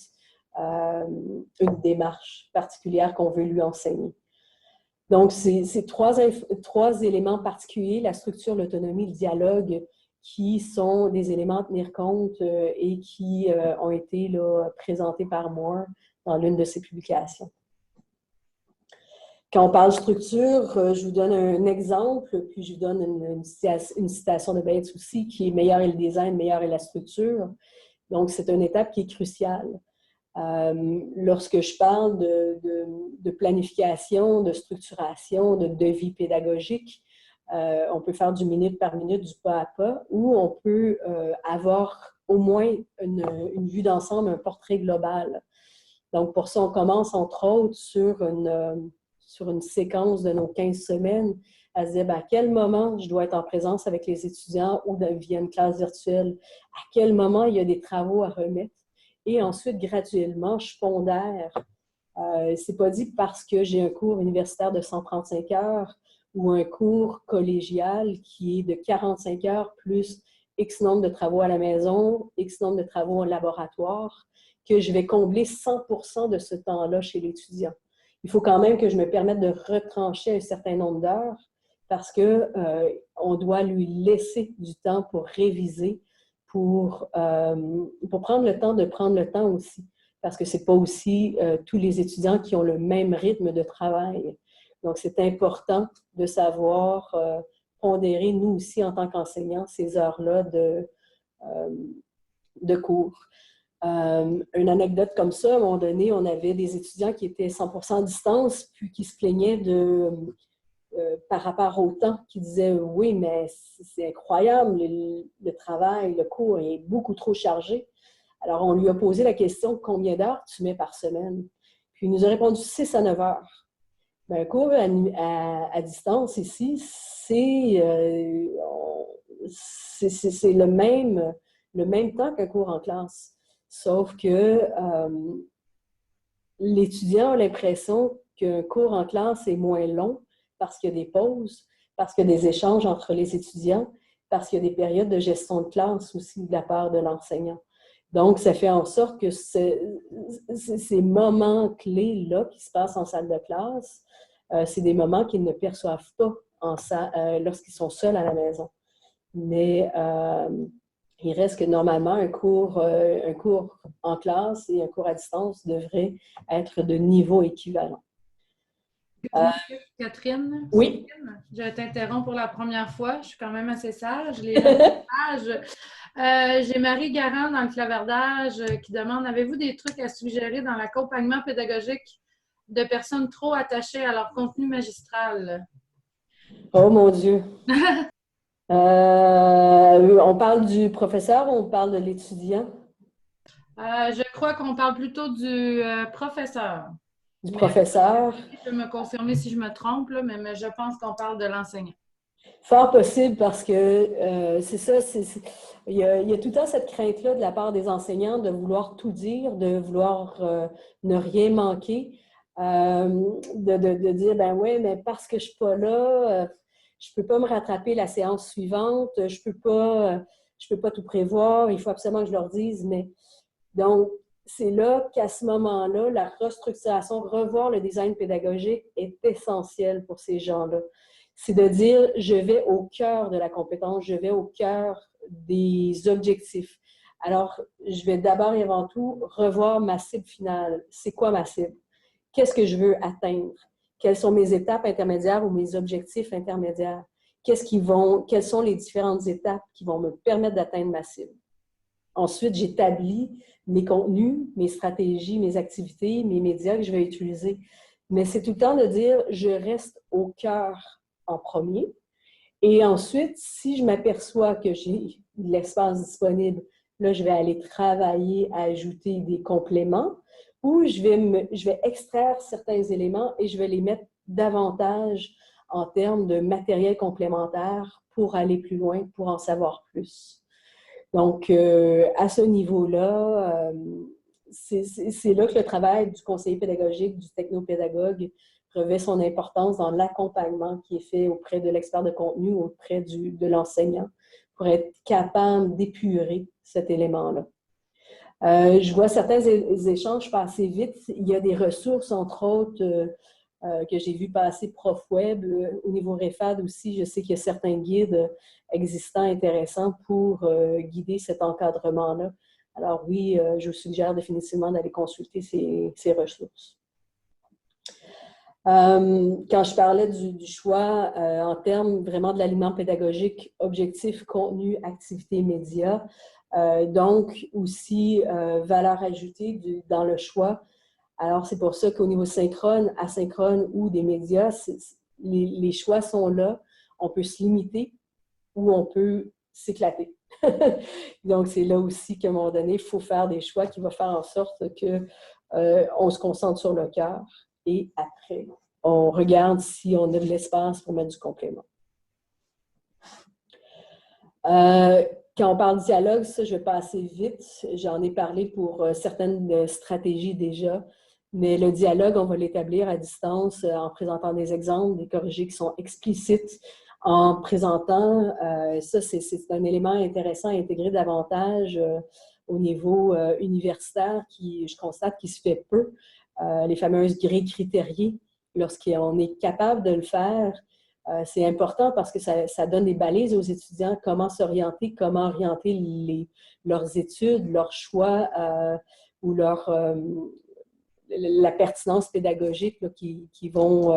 une démarche particulière qu'on veut lui enseigner. Donc, c'est trois éléments particuliers, la structure, l'autonomie, le dialogue, qui sont des éléments à tenir compte et qui ont été là, présentés par Moore dans l'une de ses publications. Quand on parle structure, je vous donne un exemple, puis je vous donne une citation de Bates aussi, qui est « meilleur est le design, meilleure est la structure ». Donc, c'est une étape qui est cruciale. Lorsque je parle de planification, de structuration, de devis pédagogique, on peut faire du minute par minute, du pas à pas, ou on peut avoir au moins une vue d'ensemble, un portrait global. Donc, pour ça, on commence entre autres sur une séquence de nos 15 semaines à se dire ben, à quel moment je dois être en présence avec les étudiants ou via une classe virtuelle, à quel moment il y a des travaux à remettre. Et ensuite, graduellement, je pondère. C'est pas dit parce que j'ai un cours universitaire de 135 heures ou un cours collégial qui est de 45 heures plus X nombre de travaux à la maison, X nombre de travaux en laboratoire, que je vais combler 100% de ce temps-là chez l'étudiant. Il faut quand même que je me permette de retrancher un certain nombre d'heures parce qu'on doit lui laisser du temps pour réviser, pour prendre le temps de prendre le temps aussi. Parce que ce n'est pas aussi tous les étudiants qui ont le même rythme de travail. Donc, c'est important de savoir pondérer, nous aussi, en tant qu'enseignants, ces heures-là de cours. Une anecdote comme ça, à un moment donné, on avait des étudiants qui étaient 100% à distance, puis qui se plaignaient par rapport au temps, qui disaient « oui, mais c'est incroyable, le travail, le cours est beaucoup trop chargé ». Alors, on lui a posé la question « combien d'heures tu mets par semaine? » Puis il nous a répondu « 6 à 9 heures ». Ben, un cours à distance ici, c'est le même temps qu'un cours en classe. Sauf que l'étudiant a l'impression qu'un cours en classe est moins long parce qu'il y a des pauses, parce qu'il y a des échanges entre les étudiants, parce qu'il y a des périodes de gestion de classe aussi de la part de l'enseignant. Donc, ça fait en sorte que ces moments clés-là qui se passent en salle de classe, c'est des moments qu'ils ne perçoivent pas lorsqu'ils sont seuls à la maison. Mais il reste que normalement, un cours en classe et un cours à distance devraient être de niveau équivalent. Catherine? Oui. Je t'interromps pour la première fois. Je suis quand même assez sage. Les messages. J'ai Marie Garand dans le clavardage qui demande « Avez-vous des trucs à suggérer dans l'accompagnement pédagogique de personnes trop attachées à leur contenu magistral? » Oh mon Dieu! On parle du professeur ou on parle de l'étudiant? Je crois qu'on parle plutôt du professeur. Du Mais professeur? tu peux me confirmer si je me trompe, là, mais je pense qu'on parle de l'enseignant. Fort possible parce que c'est ça, il y a tout le temps cette crainte-là de la part des enseignants de vouloir tout dire, de vouloir ne rien manquer, de dire, ben oui, mais parce que je ne suis pas là, je ne peux pas me rattraper la séance suivante, je peux pas tout prévoir, il faut absolument que je leur dise, mais donc, c'est là qu'à ce moment-là, la restructuration, revoir le design pédagogique est essentiel pour ces gens-là. C'est de dire, je vais au cœur de la compétence, je vais au cœur des objectifs. Alors, je vais d'abord et avant tout revoir ma cible finale. C'est quoi ma cible? Qu'est-ce que je veux atteindre? Quelles sont mes étapes intermédiaires ou mes objectifs intermédiaires? Quelles sont les différentes étapes qui vont me permettre d'atteindre ma cible? Ensuite, j'établis mes contenus, mes stratégies, mes activités, mes médias que je vais utiliser. Mais c'est tout le temps de dire, je reste au cœur en premier. Et ensuite, si je m'aperçois que j'ai de l'espace disponible, là, je vais aller travailler à ajouter des compléments ou je vais extraire certains éléments et je vais les mettre davantage en termes de matériel complémentaire pour aller plus loin, pour en savoir plus. Donc, à ce niveau-là, c'est là que le travail du conseiller pédagogique, du technopédagogue revêt son importance dans l'accompagnement qui est fait auprès de l'expert de contenu, auprès de l'enseignant, pour être capable d'épurer cet élément-là. Je vois certains échanges passer vite. Il y a des ressources, entre autres, que j'ai vu passer ProfWeb. Au niveau REFAD aussi, je sais qu'il y a certains guides existants intéressants pour guider cet encadrement-là. Alors oui, je vous suggère définitivement d'aller consulter ces ressources. Quand je parlais du choix en termes vraiment de l'aliment pédagogique, objectif, contenu, activité, médias, donc aussi valeur ajoutée dans le choix. Alors, c'est pour ça qu'au niveau synchrone, asynchrone ou des médias, les choix sont là. On peut se limiter ou on peut s'éclater. Donc, c'est là aussi qu'à un moment donné, il faut faire des choix qui vont faire en sorte qu'on se concentre sur le cœur et après, on regarde si on a de l'espace pour mettre du complément. Quand on parle de dialogue, ça, je vais passer vite. J'en ai parlé pour certaines stratégies déjà. Mais le dialogue, on va l'établir à distance en présentant des exemples, des corrigés qui sont explicites, en présentant, ça c'est un élément intéressant à intégrer davantage au niveau universitaire qui, je constate, qui se fait peu. Les fameuses grilles critériées, lorsqu'on est capable de le faire, c'est important parce que ça donne des balises aux étudiants, comment s'orienter, comment orienter leurs études, leurs choix ou la pertinence pédagogique là, qui vont,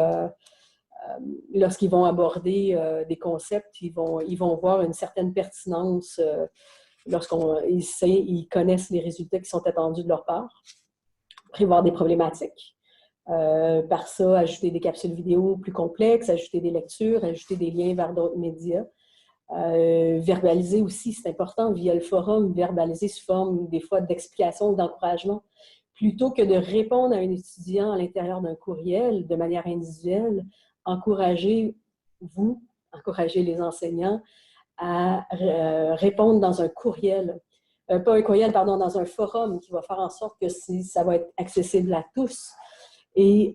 lorsqu'ils vont aborder des concepts, ils vont voir une certaine pertinence lorsqu'ils connaissent les résultats qui sont attendus de leur part, prévoir des problématiques. Par ça, ajouter des capsules vidéo plus complexes, ajouter des lectures, ajouter des liens vers d'autres médias. Verbaliser aussi, c'est important, via le forum, verbaliser sous forme des fois d'explication ou d'encouragement. Plutôt que de répondre à un étudiant à l'intérieur d'un courriel de manière individuelle, encouragez-vous, encouragez les enseignants à répondre dans un courriel. Pas un courriel, pardon, dans un forum qui va faire en sorte que ça va être accessible à tous. Et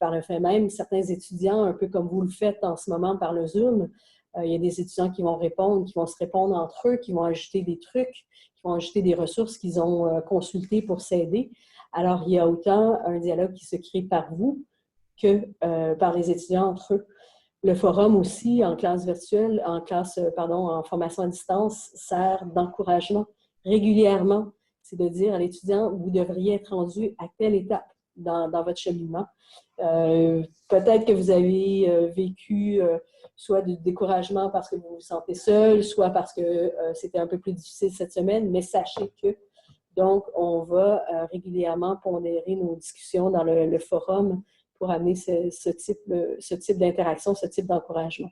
par le fait même, certains étudiants, un peu comme vous le faites en ce moment par le Zoom, il y a des étudiants qui vont répondre, qui vont se répondre entre eux, qui vont ajouter des trucs, qui vont ajouter des ressources qu'ils ont consultées pour s'aider. Alors, il y a autant un dialogue qui se crée par vous que par les étudiants entre eux. Le forum aussi, en classe virtuelle, en formation à distance, sert d'encouragement régulièrement. C'est de dire à l'étudiant, vous devriez être rendu à telle étape dans votre cheminement. Peut-être que vous avez vécu soit du découragement parce que vous vous sentez seul, soit parce que c'était un peu plus difficile cette semaine, mais sachez que, donc, on va régulièrement pondérer nos discussions dans le forum pour amener ce type d'interaction, ce type d'encouragement.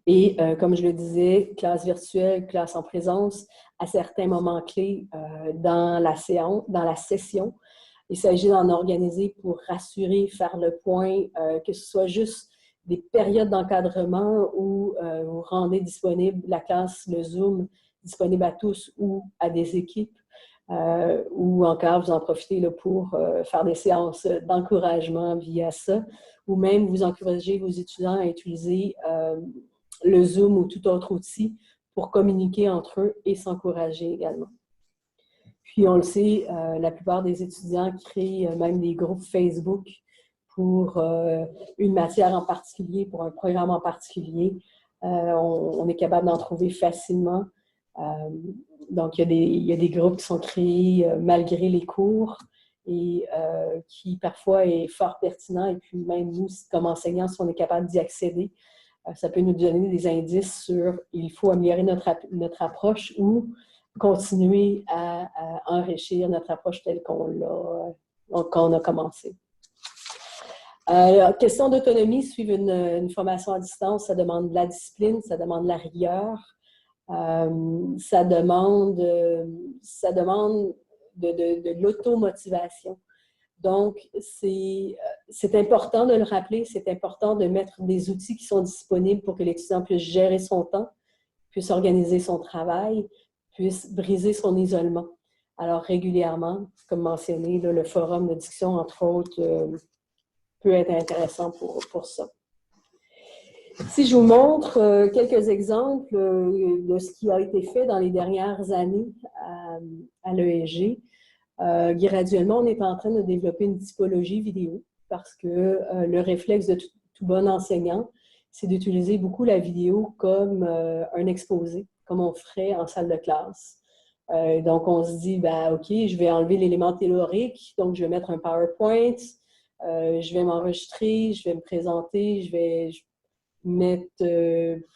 Et comme je le disais, classe virtuelle, classe en présence, à certains moments clés dans la session, il s'agit d'en organiser pour rassurer, faire le point, que ce soit juste des périodes d'encadrement où vous rendez disponible la classe, le Zoom, disponible à tous ou à des équipes, ou encore vous en profitez là, pour faire des séances d'encouragement via ça, ou même vous encouragez vos étudiants à utiliser le Zoom ou tout autre outil pour communiquer entre eux et s'encourager également. Puis on le sait, la plupart des étudiants créent même des groupes Facebook pour une matière en particulier, pour un programme en particulier. On est capable d'en trouver facilement. Donc, il y a des groupes qui sont créés malgré les cours et qui parfois est fort pertinent. Et puis même nous, comme enseignants, si on est capable d'y accéder, ça peut nous donner des indices sur il faut améliorer notre approche ou continuer à enrichir notre approche telle qu'on a commencé. Question d'autonomie, suivre une formation à distance, ça demande de la discipline, ça demande de la rigueur, ça demande de l'automotivation. Donc, c'est important de le rappeler, c'est important de mettre des outils qui sont disponibles pour que l'étudiant puisse gérer son temps, puisse organiser son travail, puisse briser son isolement. Alors, régulièrement, comme mentionné, là, le forum de discussion, entre autres, peut être intéressant pour ça. Si je vous montre quelques exemples de ce qui a été fait dans les dernières années à l'ESG, graduellement, on est en train de développer une typologie vidéo parce que le réflexe de tout bon enseignant, c'est d'utiliser beaucoup la vidéo comme un exposé, comme on ferait en salle de classe. Donc, on se dit, ben, OK, je vais enlever l'élément théorique, donc je vais mettre un PowerPoint, je vais m'enregistrer, je vais me présenter, je vais mettre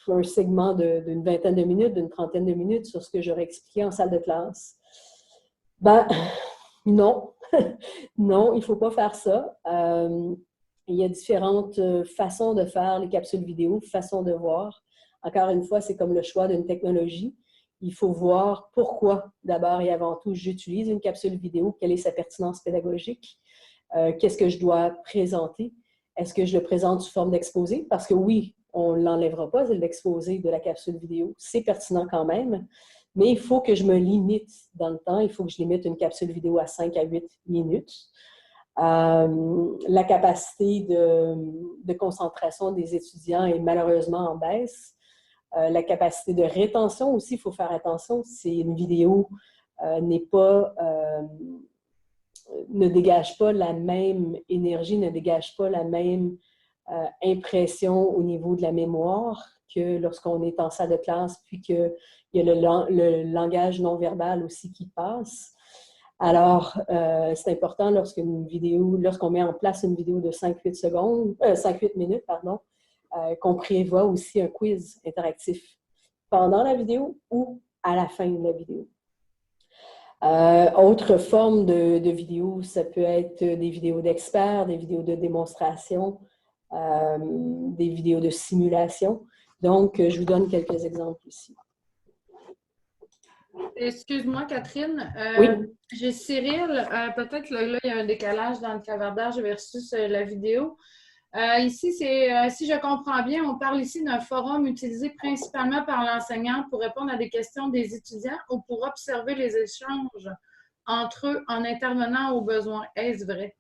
un segment d'une vingtaine de minutes, d'une trentaine de minutes sur ce que j'aurais expliqué en salle de classe. Ben, non. Non, il ne faut pas faire ça. Il y a différentes façons de faire les capsules vidéo, façons de voir. Encore une fois, c'est comme le choix d'une technologie. Il faut voir pourquoi, d'abord et avant tout, j'utilise une capsule vidéo, quelle est sa pertinence pédagogique, qu'est-ce que je dois présenter. Est-ce que je le présente sous forme d'exposé? Parce que oui, on ne l'enlèvera pas, l'exposé de la capsule vidéo. C'est pertinent quand même, mais il faut que je me limite dans le temps. Il faut que je limite une capsule vidéo à 5 à 8 minutes. La capacité de concentration des étudiants est malheureusement en baisse. La capacité de rétention aussi, il faut faire attention. Si une vidéo ne dégage pas la même énergie, ne dégage pas la même impression au niveau de la mémoire que lorsqu'on est en salle de classe, puis qu'il y a le langage non-verbal aussi qui passe. Alors, c'est important lorsqu'on met en place une vidéo de 5-8 minutes, qu'on prévoit aussi un quiz interactif pendant la vidéo ou à la fin de la vidéo. Autre forme de vidéo, ça peut être des vidéos d'experts, des vidéos de démonstration, des vidéos de simulation. Donc, je vous donne quelques exemples ici. Excuse-moi, Catherine. Oui. J'ai Cyril. Peut-être là, il y a un décalage dans le clavardage versus la vidéo. Ici, si je comprends bien, on parle ici d'un forum utilisé principalement par l'enseignant pour répondre à des questions des étudiants ou pour observer les échanges entre eux en intervenant aux besoins. Est-ce vrai?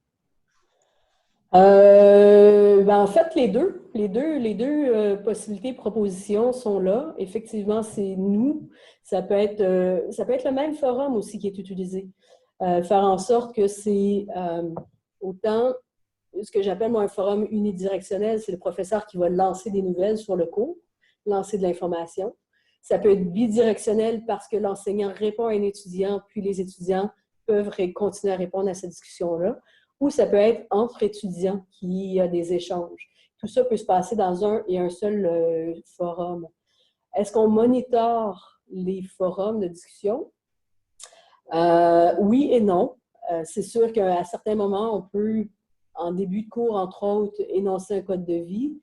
En fait, les deux possibilités, propositions sont là. Effectivement, c'est nous. Ça peut être le même forum aussi qui est utilisé. Faire en sorte que c'est autant ce que j'appelle moi un forum unidirectionnel, c'est le professeur qui va lancer des nouvelles sur le cours, lancer de l'information. Ça peut être bidirectionnel parce que l'enseignant répond à un étudiant, puis les étudiants peuvent continuer à répondre à cette discussion-là. Ou ça peut être entre étudiants qu'il y a des échanges. Tout ça peut se passer dans un et un seul forum. Est-ce qu'on monitore les forums de discussion? Oui et non. C'est sûr qu'à certains moments, on peut en début de cours, entre autres, énoncer un code de vie.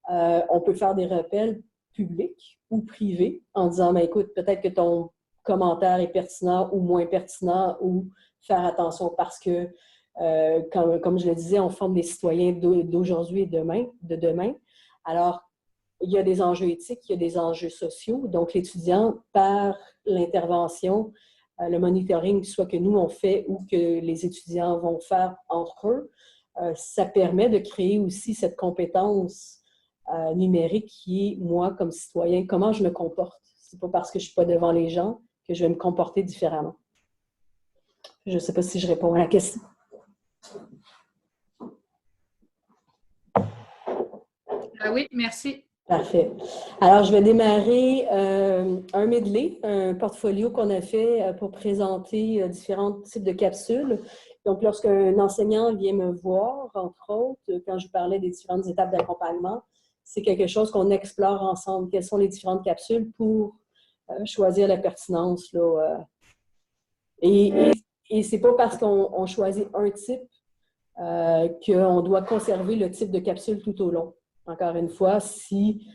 On peut faire des rappels publics ou privés en disant, ben, écoute, peut-être que ton commentaire est pertinent ou moins pertinent, ou faire attention parce que, comme je le disais, on forme des citoyens d'aujourd'hui et de demain. Alors, il y a des enjeux éthiques, il y a des enjeux sociaux. Donc, l'étudiant, par l'intervention, le monitoring, soit que nous, on fait ou que les étudiants vont faire entre eux, ça permet de créer aussi cette compétence numérique qui est, moi, comme citoyen, comment je me comporte. C'est pas parce que je ne suis pas devant les gens que je vais me comporter différemment. Je ne sais pas si je réponds à la question. Oui, merci. Parfait. Alors, je vais démarrer un medley, un portfolio qu'on a fait pour présenter différents types de capsules. Donc, lorsqu'un enseignant vient me voir, entre autres, quand je parlais des différentes étapes d'accompagnement, c'est quelque chose qu'on explore ensemble. Quelles sont les différentes capsules pour choisir la pertinence, là, et ce n'est pas parce qu'on choisit un type qu'on doit conserver le type de capsule tout au long. Encore une fois, si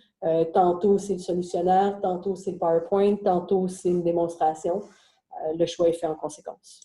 tantôt c'est le solutionnaire, tantôt c'est le PowerPoint, tantôt c'est une démonstration, le choix est fait en conséquence.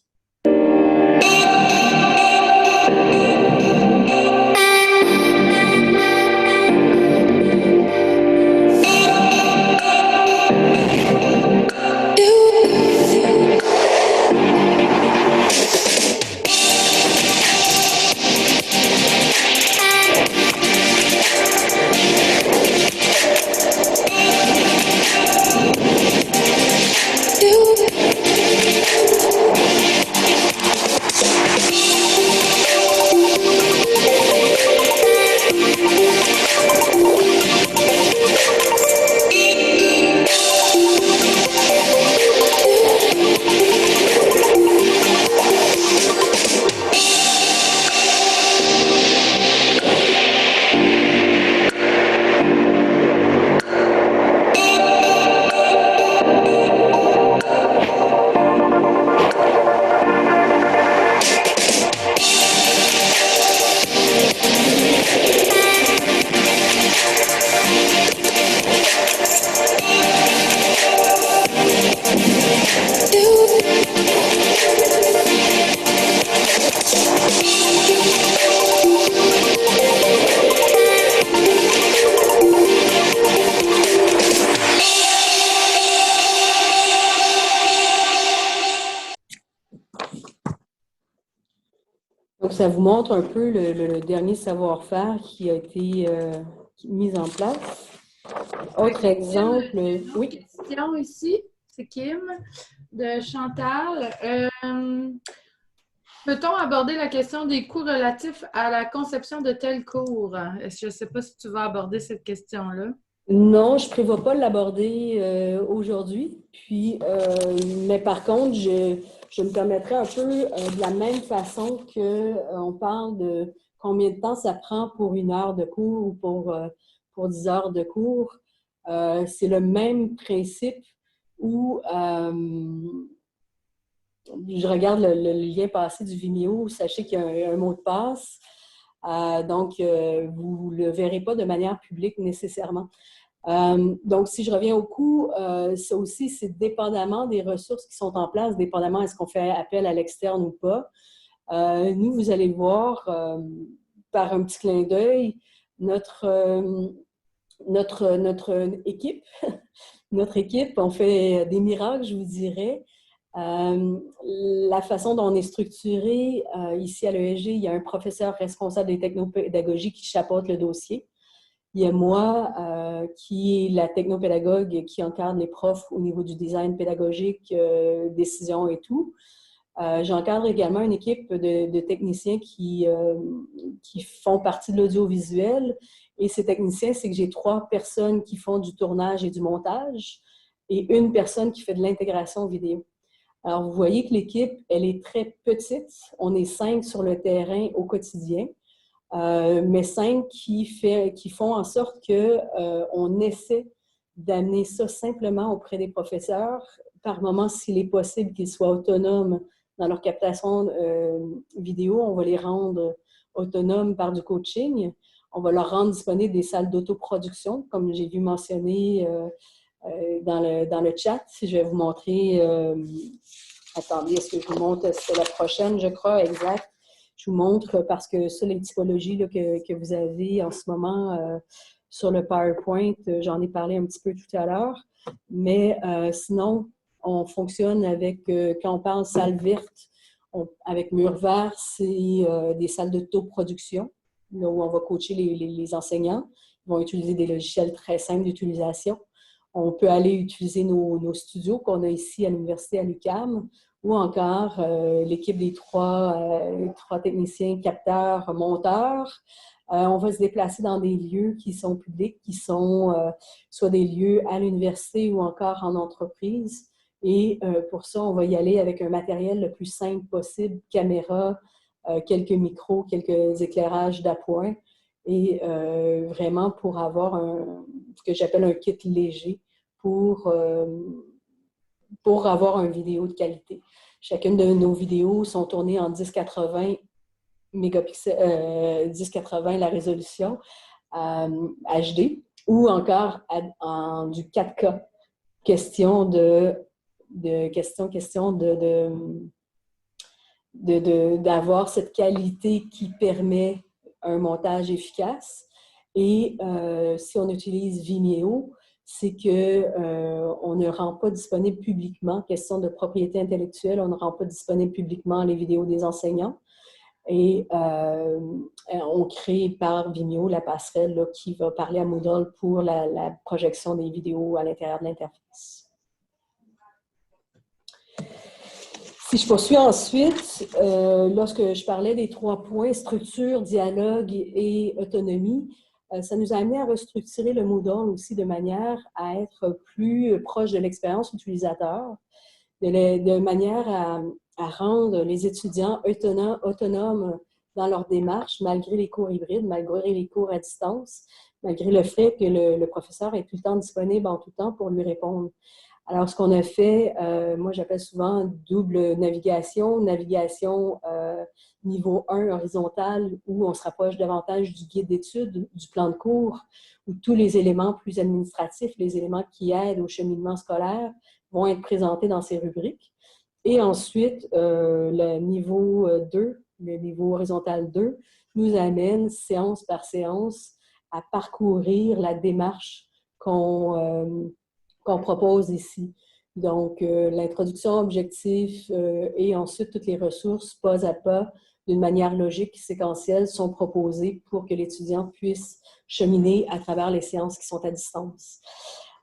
Donc, ça vous montre un peu le dernier savoir-faire qui a été mis en place. Autre exemple, oui. Question ici, c'est Kim de Chantal. Peut-on aborder la question des coûts relatifs à la conception de tels cours? Je ne sais pas si tu vas aborder cette question-là. Non, je ne prévois pas l'aborder aujourd'hui. Puis, mais par contre, je me permettrai un peu de la même façon qu'on parle de combien de temps ça prend pour 1 heure de cours ou pour 10 heures de cours. C'est le même principe où je regarde le lien passé du Vimeo. Sachez qu'il y a un mot de passe. Donc, vous ne le verrez pas de manière publique nécessairement. Donc, si je reviens au coût, ça aussi, c'est dépendamment des ressources qui sont en place, dépendamment est-ce qu'on fait appel à l'externe ou pas. Nous, vous allez voir par un petit clin d'œil notre équipe. Notre équipe, on fait des miracles, je vous dirais. La façon dont on est structuré ici à l'ESG, il y a un professeur responsable des technopédagogies qui chapeaute le dossier. Il y a moi, qui est la technopédagogue qui encadre les profs au niveau du design pédagogique, décision et tout. J'encadre également une équipe de techniciens qui font partie de l'audiovisuel. Et ces techniciens, c'est que j'ai 3 personnes qui font du tournage et du montage et 1 personne qui fait de l'intégration vidéo. Alors, vous voyez que l'équipe, elle est très petite. On est 5 sur le terrain au quotidien. Mais 5 qui font en sorte qu'on essaie d'amener ça simplement auprès des professeurs. Par moment, s'il est possible qu'ils soient autonomes dans leur captation vidéo, on va autonomes par du coaching. On va leur rendre disponibles des salles d'autoproduction, comme j'ai vu mentionner dans le chat. Je vais vous montrer... attendez, est-ce que je vous montre? C'est la prochaine, je crois, exact. Je vous montre parce que ça, les typologies là, que vous avez en ce moment sur le PowerPoint, j'en ai parlé un petit peu tout à l'heure. Mais sinon, on fonctionne avec, quand on parle salle verte, avec mur vert, c'est des salles d'autoproduction, là où on va coacher les enseignants. Ils vont utiliser des logiciels très simples d'utilisation. On peut aller utiliser nos studios qu'on a ici à l'Université à l'UQAM, ou encore l'équipe des trois techniciens, capteurs, monteurs. On va se déplacer dans des lieux qui sont publics, qui sont soit des lieux à l'université ou encore en entreprise. Et pour ça, on va y aller avec un matériel le plus simple possible, caméra, quelques micros, quelques éclairages d'appoint, et vraiment pour avoir ce que j'appelle un kit léger pour avoir une vidéo de qualité. Chacune de nos vidéos sont tournées en 1080 mégapixels, 1080 la résolution, HD, ou encore en du 4K. Question d'avoir cette qualité qui permet un montage efficace. Et si on utilise Vimeo, c'est qu'on ne rend pas disponible publiquement, question de propriété intellectuelle, on ne rend pas disponible publiquement les vidéos des enseignants. Et on crée par Vimeo la passerelle là, qui va parler à Moodle pour la projection des vidéos à l'intérieur de l'interface. Si je poursuis ensuite, lorsque je parlais des 3 points, structure, dialogue et autonomie, ça nous a amené à restructurer le Moodle aussi de manière à être plus proche de l'expérience utilisateur, de manière à rendre les étudiants autonomes dans leur démarche, malgré les cours hybrides, malgré les cours à distance, malgré le fait que le professeur est tout le temps disponible en tout temps pour lui répondre. Alors, ce qu'on a fait, moi j'appelle souvent double navigation niveau 1 horizontal, où on se rapproche davantage du guide d'études, du plan de cours, où tous les éléments plus administratifs, les éléments qui aident au cheminement scolaire, vont être présentés dans ces rubriques. Et ensuite, le niveau 2, le niveau horizontal 2, nous amène séance par séance à parcourir la démarche qu'on propose ici. Donc, l'introduction, objectif et ensuite toutes les ressources pas à pas, d'une manière logique, séquentielle, sont proposées pour que l'étudiant puisse cheminer à travers les séances qui sont à distance.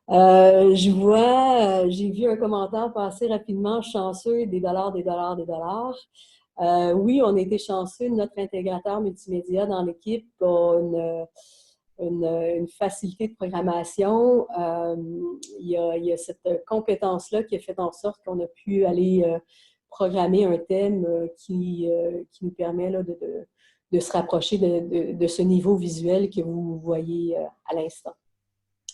J'ai vu un commentaire passer rapidement, chanceux, des dollars, des dollars, des dollars. Oui, on a été chanceux, notre intégrateur multimédia dans l'équipe a une facilité de programmation. Il y a cette compétence-là qui a fait en sorte qu'on a pu aller programmer un thème qui nous permet là, de se rapprocher de ce niveau visuel que vous voyez à l'instant.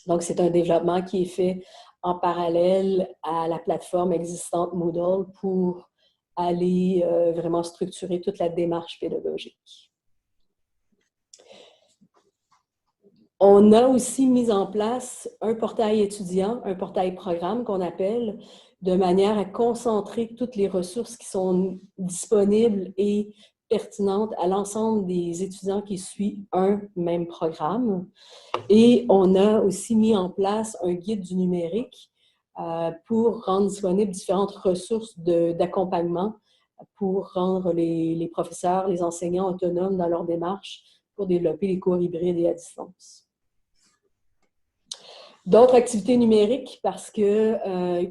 Donc, c'est un développement qui est fait en parallèle à la plateforme existante Moodle pour aller vraiment structurer toute la démarche pédagogique. On a aussi mis en place un portail étudiant, un portail programme qu'on appelle, de manière à concentrer toutes les ressources qui sont disponibles et pertinentes à l'ensemble des étudiants qui suivent un même programme. Et on a aussi mis en place un guide du numérique pour rendre disponibles différentes ressources d'accompagnement pour rendre les professeurs, les enseignants autonomes dans leur démarche pour développer les cours hybrides et à distance. D'autres activités numériques, parce que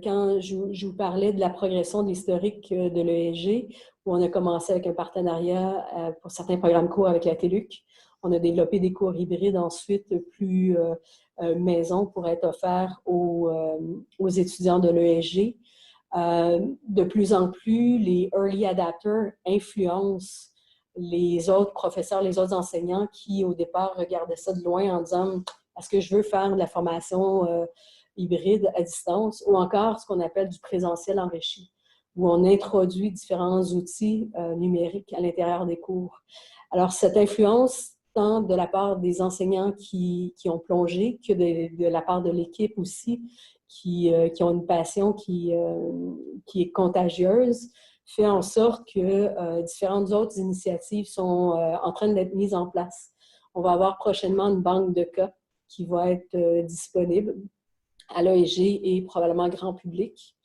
quand je vous parlais de la progression de l'historique de l'ESG, où on a commencé avec un partenariat pour certains programmes cours avec la TELUC, on a développé des cours hybrides ensuite plus maison pour être offerts aux étudiants de l'ESG. De plus en plus, les early adapters influencent les autres professeurs, les autres enseignants qui, au départ, regardaient ça de loin en disant « Est-ce que je veux faire de la formation hybride à distance? » ou encore ce qu'on appelle du présentiel enrichi. où on introduit différents outils numériques à l'intérieur des cours. Alors, cette influence, tant de la part des enseignants qui ont plongé que de la part de l'équipe aussi, qui ont une passion qui est contagieuse, fait en sorte que différentes autres initiatives sont en train d'être mises en place. On va avoir prochainement une banque de cas qui va être disponible à l'AEG et probablement grand public.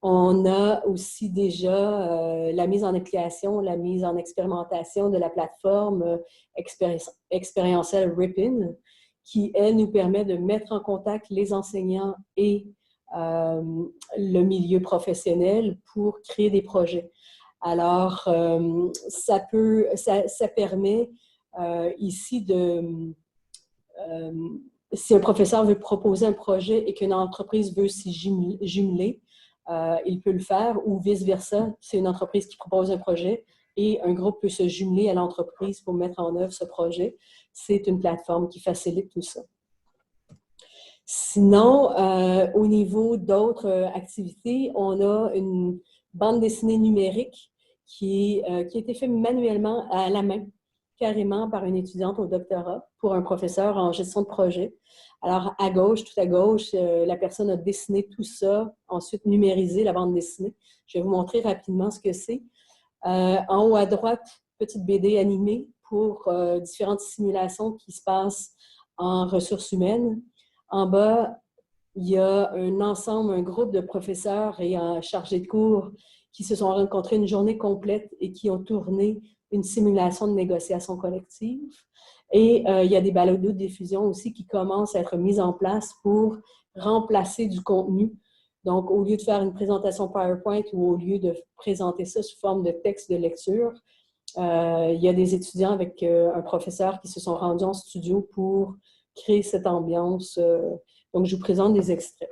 On a aussi déjà la mise en application, la mise en expérimentation de la plateforme expérientielle Ripin, qui, elle, nous permet de mettre en contact les enseignants et le milieu professionnel pour créer des projets. Alors, ça permet ici de... si un professeur veut proposer un projet et qu'une entreprise veut s'y jumeler, il peut le faire, ou vice-versa, c'est une entreprise qui propose un projet et un groupe peut se jumeler à l'entreprise pour mettre en œuvre ce projet. C'est une plateforme qui facilite tout ça. Sinon, au niveau d'autres activités, on a une bande dessinée numérique qui a été faite manuellement à la main, carrément par une étudiante au doctorat pour un professeur en gestion de projet. Alors, à gauche, tout à gauche, la personne a dessiné tout ça, ensuite numérisé la bande dessinée. Je vais vous montrer rapidement ce que c'est. En haut à droite, petite BD animée pour différentes simulations qui se passent en ressources humaines. En bas, il y a un ensemble, un groupe de professeurs et chargés de cours qui se sont rencontrés une journée complète et qui ont tourné une simulation de négociation collective. Et il y a des balados de diffusion aussi qui commencent à être mis en place pour remplacer du contenu. Donc, au lieu de faire une présentation PowerPoint ou au lieu de présenter ça sous forme de texte de lecture, il y a des étudiants avec un professeur qui se sont rendus en studio pour créer cette ambiance. Donc, je vous présente des extraits.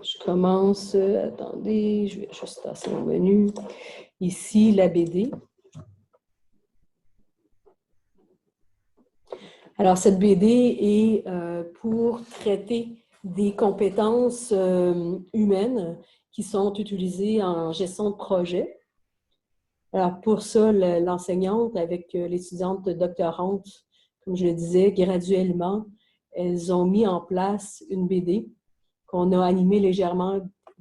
Je commence, attendez, je vais juste tasser mon menu. Ici, la BD. Alors, cette BD est pour traiter des compétences humaines qui sont utilisées en gestion de projet. Alors, pour ça, l'enseignante avec l'étudiante doctorante, comme je le disais, graduellement, elles ont mis en place une BD qu'on a animée légèrement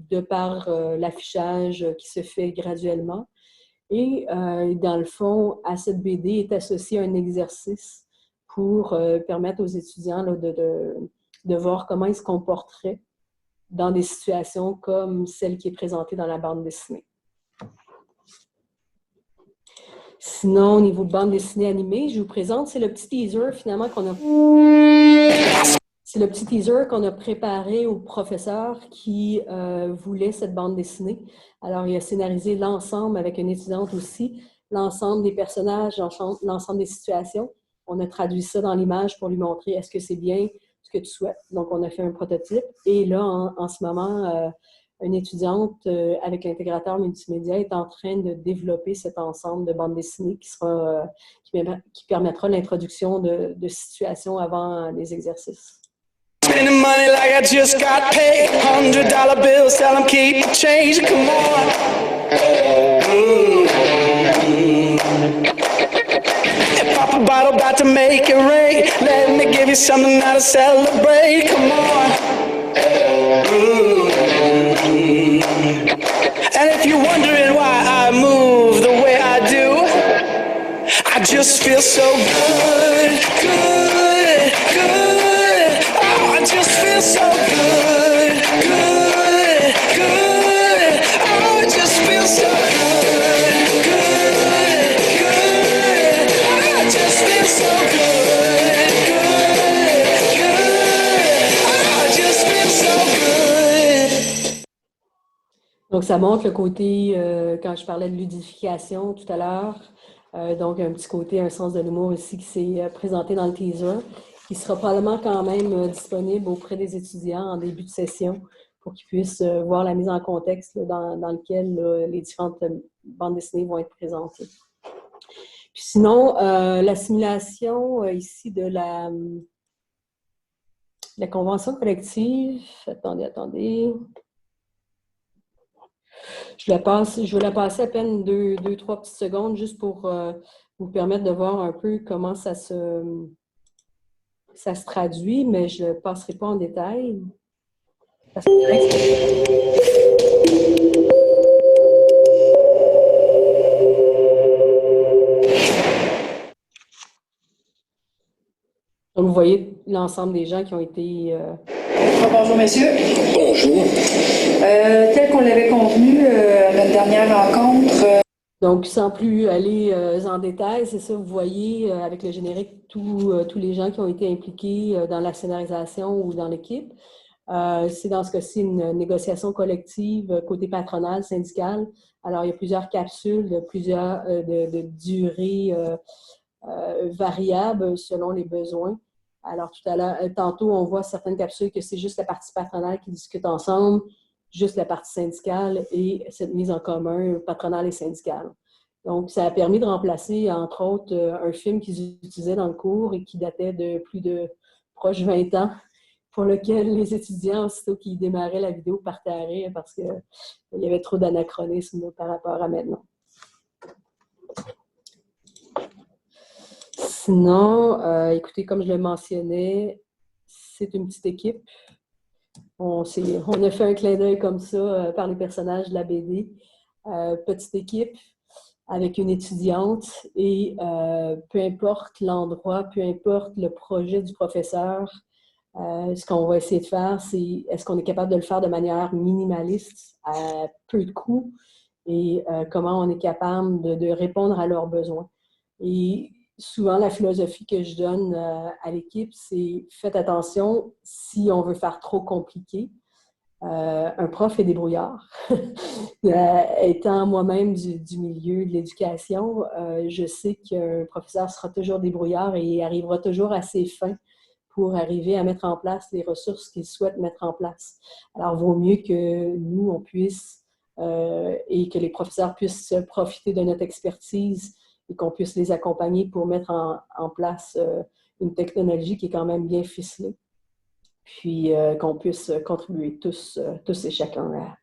de par l'affichage qui se fait graduellement. Et dans le fond, à cette BD est associé un exercice pour permettre aux étudiants là, de voir comment ils se comporteraient dans des situations comme celle qui est présentée dans la bande dessinée. Sinon, au niveau de bande dessinée animée, je vous présente, c'est le petit teaser finalement qu'on a... C'est le petit teaser qu'on a préparé au professeur qui voulait cette bande dessinée. Alors, il a scénarisé l'ensemble avec une étudiante aussi, l'ensemble des personnages, l'ensemble des situations. On a traduit ça dans l'image pour lui montrer est-ce que c'est bien ce que tu souhaites. Donc, on a fait un prototype. Et là, en ce moment, une étudiante avec l'intégrateur multimédia est en train de développer cet ensemble de bandes dessinées qui permettra l'introduction de situations avant les exercices. Spending money like I just got paid. $100 bills, tell them keep the change. Come on. And pop a bottle, about to make it rain. Let me give you something now to celebrate. Come on. And if you're wondering why I move the way I do, I just feel so good, good, good. Oh, I just feel so good, good, good. Oh, I just feel so good, good, good. Oh, I just feel so good, good, good. Oh, I just feel so good. Donc, ça montre le côté, quand je parlais de ludification tout à l'heure, donc un petit côté, un sens de l'humour ici qui s'est présenté dans le teaser, qui sera probablement quand même disponible auprès des étudiants en début de session pour qu'ils puissent voir la mise en contexte là, dans lequel les différentes bandes dessinées vont être présentées. Puis sinon, la simulation ici de la convention collective, attendez. Je vais la passer à peine deux, trois petites secondes juste pour vous permettre de voir un peu comment ça se traduit, mais je ne le passerai pas en détail. Parce que donc, vous voyez l'ensemble des gens qui ont été... Bonjour, messieurs. Bonjour. Tel qu'on l'avait convenu à notre dernière rencontre. Donc, sans plus aller en détail, c'est ça, vous voyez avec le générique tous les gens qui ont été impliqués dans la scénarisation ou dans l'équipe. C'est dans ce cas-ci une négociation collective côté patronal, syndical. Alors, il y a plusieurs capsules de durée variables selon les besoins. Alors, tantôt, on voit certaines capsules que c'est juste la partie patronale qui discute ensemble, juste la partie syndicale et cette mise en commun patronale et syndicale. Donc, ça a permis de remplacer, entre autres, un film qu'ils utilisaient dans le cours et qui datait de plus de proche 20 ans, pour lequel les étudiants, aussitôt qu'ils démarraient la vidéo, partaient à rire parce qu'il y avait trop d'anachronismes par rapport à maintenant. Sinon, écoutez, comme je le mentionnais, c'est une petite équipe. On a fait un clin d'œil comme ça par les personnages de la BD. Petite équipe avec une étudiante et peu importe l'endroit, peu importe le projet du professeur, ce qu'on va essayer de faire, c'est est-ce qu'on est capable de le faire de manière minimaliste, à peu de coûts, et comment on est capable de répondre à leurs besoins. Et souvent, la philosophie que je donne à l'équipe, c'est faites attention si on veut faire trop compliqué. Un prof est débrouillard. Étant moi-même du milieu de l'éducation, je sais qu'un professeur sera toujours débrouillard et arrivera toujours à ses fins pour arriver à mettre en place les ressources qu'il souhaite mettre en place. Alors, il vaut mieux que nous, on puisse, et que les professeurs puissent profiter de notre expertise et qu'on puisse les accompagner pour mettre en place une technologie qui est quand même bien ficelée. Puis qu'on puisse contribuer tous et chacun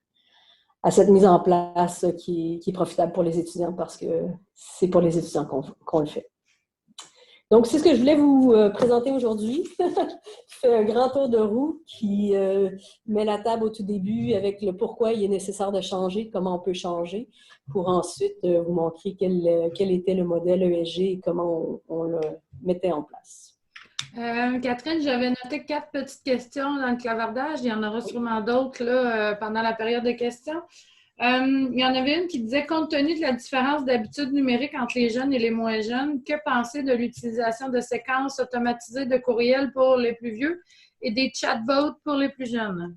à cette mise en place qui est profitable pour les étudiants parce que c'est pour les étudiants qu'on le fait. Donc, c'est ce que je voulais vous présenter aujourd'hui. Je fais un grand tour de roue qui met la table au tout début avec le pourquoi il est nécessaire de changer, comment on peut changer, pour ensuite vous montrer quel était le modèle ESG et comment on le mettait en place. Catherine, j'avais noté 4 petites questions dans le clavardage. Il y en aura sûrement d'autres là, pendant la période de questions. Il y en avait une qui disait, compte tenu de la différence d'habitude numérique entre les jeunes et les moins jeunes, que penser de l'utilisation de séquences automatisées de courriels pour les plus vieux et des chatbots pour les plus jeunes?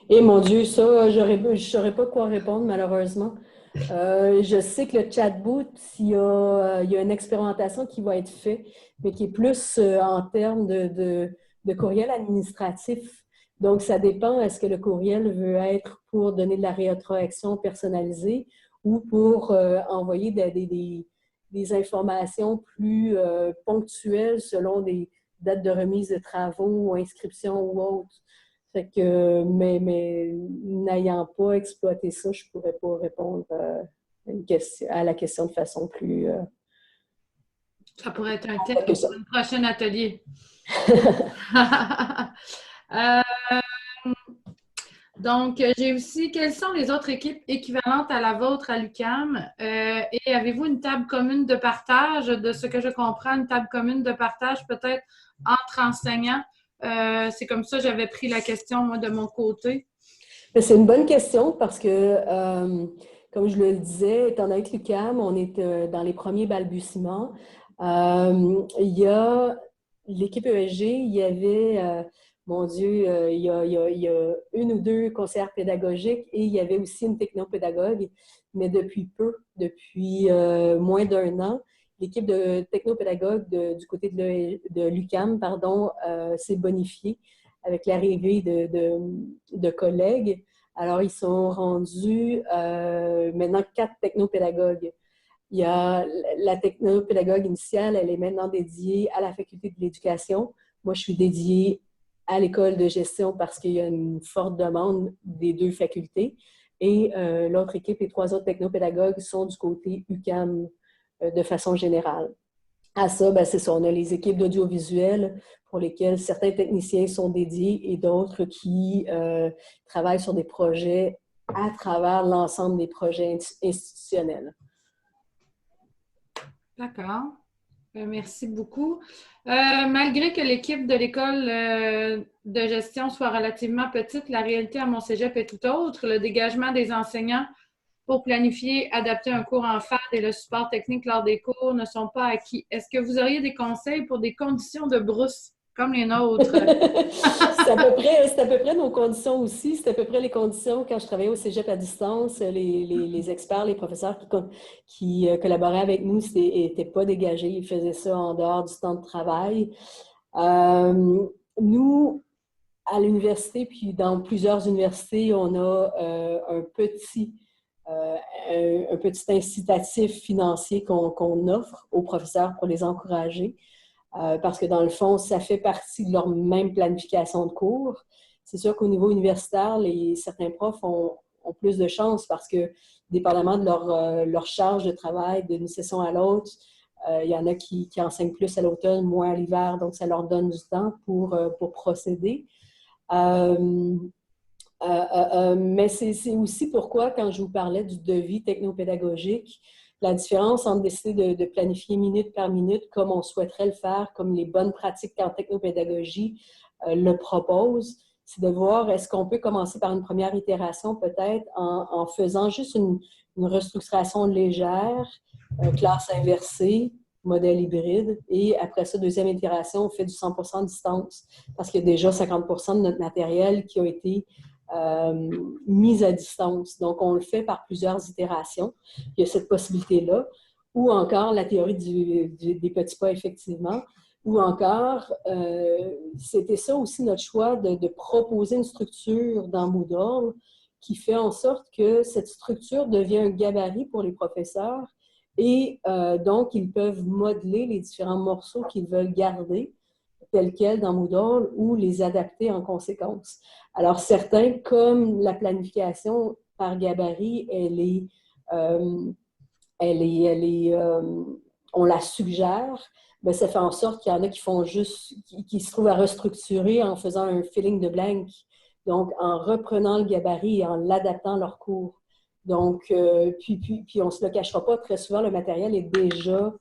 Eh mon Dieu, ça, je ne saurais pas quoi répondre, malheureusement. Je sais que le chatbot, il y a une expérimentation qui va être faite, mais qui est plus en termes de courriel administratif. Donc, ça dépend, est-ce que le courriel veut être pour donner de la rétroaction personnalisée ou pour envoyer des informations plus ponctuelles selon des dates de remise de travaux ou inscriptions ou autres. Fait que, mais n'ayant pas exploité ça, je ne pourrais pas répondre à la question de façon plus... Ça pourrait être un thème pour un prochain atelier. Donc, j'ai aussi, quelles sont les autres équipes équivalentes à la vôtre à l'UQAM? Et avez-vous une table commune de partage? De ce que je comprends, une table commune de partage peut-être entre enseignants? C'est comme ça que j'avais pris la question, moi, de mon côté. C'est une bonne question parce que, comme je le disais, étant donné que l'UQAM, on est dans les premiers balbutiements. Il y a l'équipe ESG, il y avait, mon Dieu, il y a une ou deux conseillères pédagogiques et il y avait aussi une technopédagogue, mais depuis peu, depuis moins d'1 an, l'équipe de technopédagogues du côté de l'UQAM, s'est bonifiée avec l'arrivée de collègues. Alors, ils sont rendus maintenant 4 technopédagogues. Il y a la technopédagogue initiale, elle est maintenant dédiée à la faculté de l'éducation. Moi, je suis dédiée à l'école de gestion parce qu'il y a une forte demande des deux facultés. Et l'autre équipe, les 3 autres technopédagogues, sont du côté UQAM de façon générale. À ça, ben, c'est ça, on a les équipes d'audiovisuel pour lesquelles certains techniciens sont dédiés et d'autres qui travaillent sur des projets à travers l'ensemble des projets institutionnels. D'accord. Merci beaucoup. Malgré que l'équipe de l'école de gestion soit relativement petite, la réalité à mon cégep est tout autre. Le dégagement des enseignants pour planifier, adapter un cours en FAD et le support technique lors des cours ne sont pas acquis. Est-ce que vous auriez des conseils pour des conditions de brousse comme les nôtres? C'est à peu près nos conditions aussi. C'est à peu près les conditions quand je travaillais au cégep à distance. Les experts, les professeurs qui collaboraient avec nous n'étaient pas dégagés. Ils faisaient ça en dehors du temps de travail. Nous, à l'université, puis dans plusieurs universités, on a un petit incitatif financier qu'on offre aux professeurs pour les encourager. Parce que dans le fond, ça fait partie de leur même planification de cours. C'est sûr qu'au niveau universitaire, certains profs ont plus de chance parce que, dépendamment de leur charge de travail d'une session à l'autre, il y en a qui enseignent plus à l'automne, moins à l'hiver, donc ça leur donne du temps pour procéder. Mais c'est aussi pourquoi, quand je vous parlais du devis technopédagogique, la différence entre décider de planifier minute par minute comme on souhaiterait le faire, comme les bonnes pratiques en technopédagogie le proposent, c'est de voir est-ce qu'on peut commencer par une première itération peut-être en faisant juste une restructuration légère, classe inversée, modèle hybride, et après ça, deuxième itération, on fait du 100% distance parce qu'il y a déjà 50% de notre matériel qui a été mise à distance. Donc, on le fait par plusieurs itérations. Il y a cette possibilité-là. Ou encore la théorie des petits pas, effectivement. Ou encore, c'était ça aussi notre choix de proposer une structure dans Moodle qui fait en sorte que cette structure devient un gabarit pour les professeurs et donc, ils peuvent modeler les différents morceaux qu'ils veulent garder tels quels dans Moodle ou les adapter en conséquence. Alors, certains, comme la planification par gabarit, on la suggère, mais ça fait en sorte qu'il y en a qui se trouvent à restructurer en faisant un filling de blank, donc en reprenant le gabarit et en l'adaptant à leur cours. Donc, puis on ne se le cachera pas, très souvent, le matériel est déjà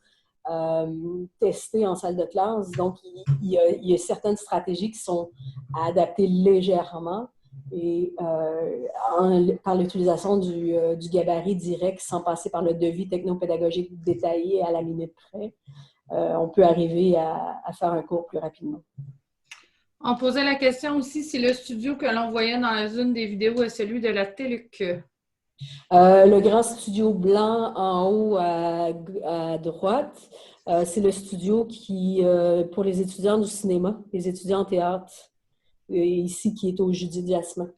testé en salle de classe. Donc, il y a certaines stratégies qui sont à adapter légèrement et par l'utilisation du gabarit direct sans passer par le devis technopédagogique détaillé à la minute près, on peut arriver à faire un cours plus rapidement. On posait la question aussi si le studio que l'on voyait dans une des vidéos est celui de la TELUC. Le grand studio blanc en haut à droite, c'est le studio pour les étudiants du cinéma, les étudiants en théâtre, ici qui est au Judith Jasmin.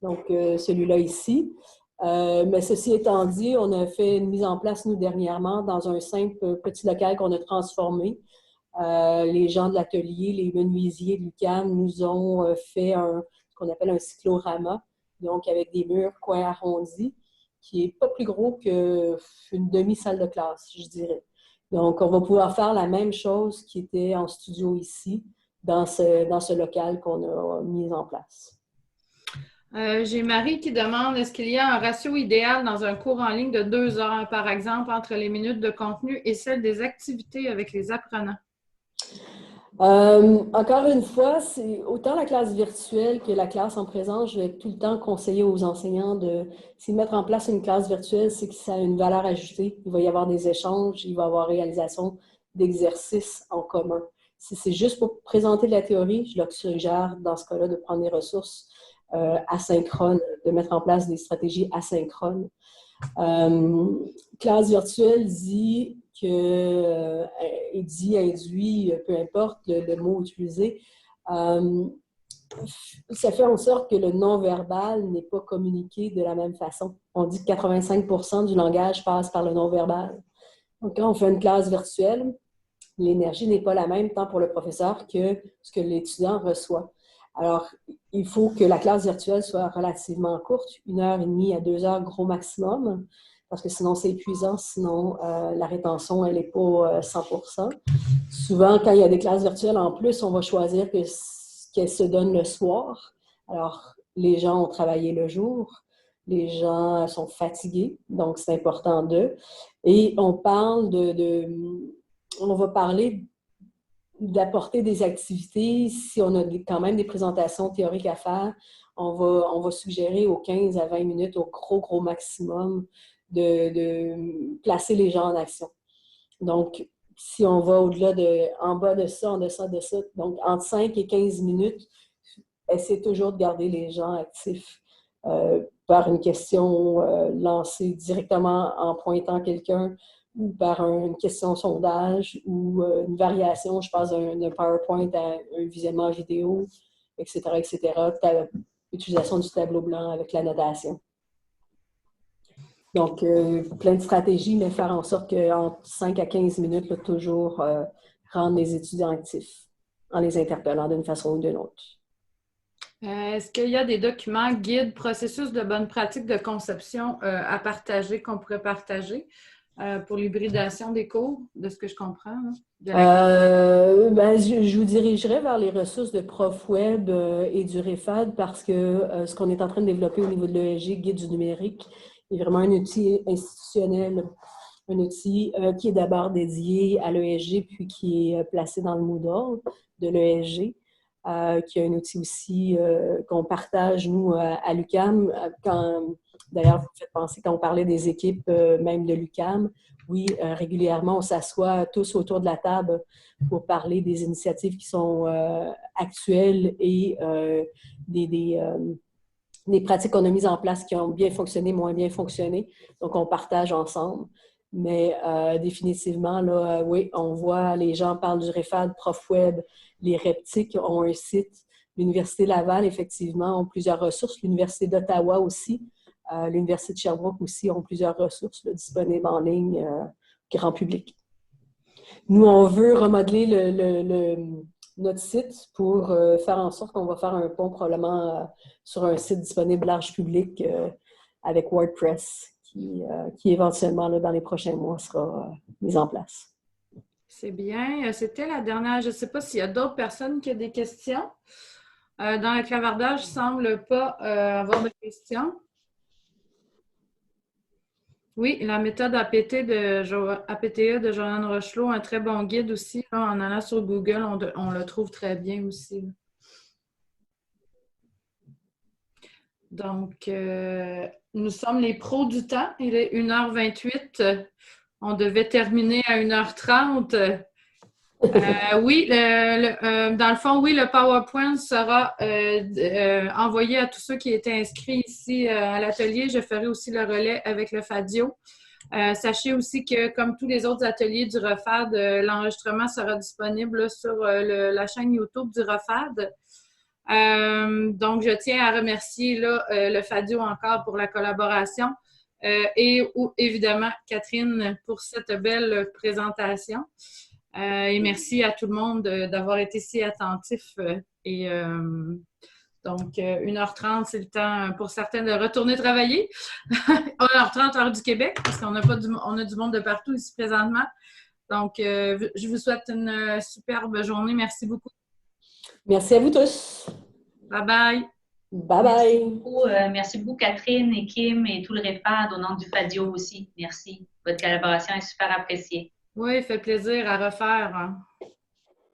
Donc, celui-là ici. Mais ceci étant dit, on a fait une mise en place, nous, dernièrement, dans un simple petit local qu'on a transformé. Les gens de l'atelier, les menuisiers de l'UQAM nous ont fait ce qu'on appelle un cyclorama, donc avec des murs coins arrondis, qui n'est pas plus gros qu'une demi-salle de classe, je dirais. Donc, on va pouvoir faire la même chose qui était en studio ici, dans ce local qu'on a mis en place. J'ai Marie qui demande, est-ce qu'il y a un ratio idéal dans un cours en ligne de 2 heures, par exemple, entre les minutes de contenu et celles des activités avec les apprenants? Encore une fois, c'est autant la classe virtuelle que la classe en présence. Je vais tout le temps conseiller aux enseignants s'ils mettent en place une classe virtuelle, c'est que ça a une valeur ajoutée. Il va y avoir des échanges, il va y avoir réalisation d'exercices en commun. Si c'est juste pour présenter de la théorie, je leur suggère dans ce cas-là de prendre des ressources asynchrones, de mettre en place des stratégies asynchrones. Classe virtuelle dit induit, peu importe le mot utilisé, ça fait en sorte que le non-verbal n'est pas communiqué de la même façon. On dit que 85% du langage passe par le non-verbal. Donc, quand on fait une classe virtuelle, l'énergie n'est pas la même tant pour le professeur que ce que l'étudiant reçoit. Alors, il faut que la classe virtuelle soit relativement courte, 1h30 à 2 heures gros maximum, parce que sinon c'est épuisant, sinon la rétention, elle n'est pas 100%. Souvent, quand il y a des classes virtuelles en plus, on va choisir qu'elles se donnent le soir. Alors, les gens ont travaillé le jour, les gens sont fatigués, donc c'est important d'eux. Et on parle on va parler d'apporter des activités. Si on a quand même des présentations théoriques à faire, on va suggérer aux 15 à 20 minutes, au gros maximum, de placer les gens en action. Donc, si on va au-delà en bas de ça, en deçà de ça, donc entre 5 et 15 minutes, essayez toujours de garder les gens actifs par une question lancée directement en pointant quelqu'un ou par une question sondage ou une variation, je pense, d'un PowerPoint à un visionnement vidéo, etc., utilisation du tableau blanc avec la notation. Donc, plein de stratégies, mais faire en sorte qu'en 5 à 15 minutes, là, toujours rendre les étudiants actifs en les interpellant d'une façon ou d'une autre. Est-ce qu'il y a des documents, guides, processus de bonne pratique de conception à partager, qu'on pourrait partager pour l'hybridation des cours, de ce que je comprends? Je vous dirigerai vers les ressources de ProfWeb et du REFAD parce que ce qu'on est en train de développer au niveau de l'ESG, Guide du numérique, est vraiment un outil institutionnel, un outil qui est d'abord dédié à l'ESG puis qui est placé dans le Moodle de l'ESG. Qui est un outil aussi qu'on partage, nous, à l'UQAM. D'ailleurs, vous me faites penser, quand on parlait des équipes même de l'UQAM, oui, régulièrement, on s'assoit tous autour de la table pour parler des initiatives qui sont actuelles et des pratiques qu'on a mises en place qui ont bien fonctionné, moins bien fonctionné. Donc, on partage ensemble. Mais définitivement, là, oui, on voit, les gens parlent du REFAD, ProfWeb, les REPTIC ont un site. L'Université Laval, effectivement, ont plusieurs ressources. L'Université d'Ottawa aussi. L'Université de Sherbrooke aussi ont plusieurs ressources là, disponibles en ligne, grand public. Nous, on veut remodeler notre site pour faire en sorte qu'on va faire un pont probablement sur un site disponible large public avec WordPress qui éventuellement, là, dans les prochains mois, sera mis en place. C'est bien. C'était la dernière. Je ne sais pas s'il y a d'autres personnes qui ont des questions. Dans le clavardage, je ne semble pas avoir de questions. Oui, la méthode APTE de Joanne Rochelot, un très bon guide aussi. Là, en allant sur Google, on le trouve très bien aussi. Là. Donc, nous sommes les pros du temps. Il est 1h28. On devait terminer à 1h30. Oui, dans le fond, oui, le PowerPoint sera envoyé à tous ceux qui étaient inscrits ici à l'atelier. Je ferai aussi le relais avec le FADIO. Sachez aussi que, comme tous les autres ateliers du REFAD, l'enregistrement sera disponible sur la chaîne YouTube du REFAD. Donc, je tiens à remercier là, le FADIO encore pour la collaboration et évidemment Catherine pour cette belle présentation. Et merci à tout le monde d'avoir été si attentif. Donc, 1h30, c'est le temps pour certains de retourner travailler. 1h30, heure du Québec, parce qu'on a du monde de partout ici présentement. Donc, je vous souhaite une superbe journée. Merci beaucoup. Merci à vous tous. Bye-bye. Bye-bye. Merci beaucoup, Catherine et Kim et tout le REFAD au nom du FADIO aussi. Merci. Votre collaboration est super appréciée. Oui, fait plaisir à refaire. Hein.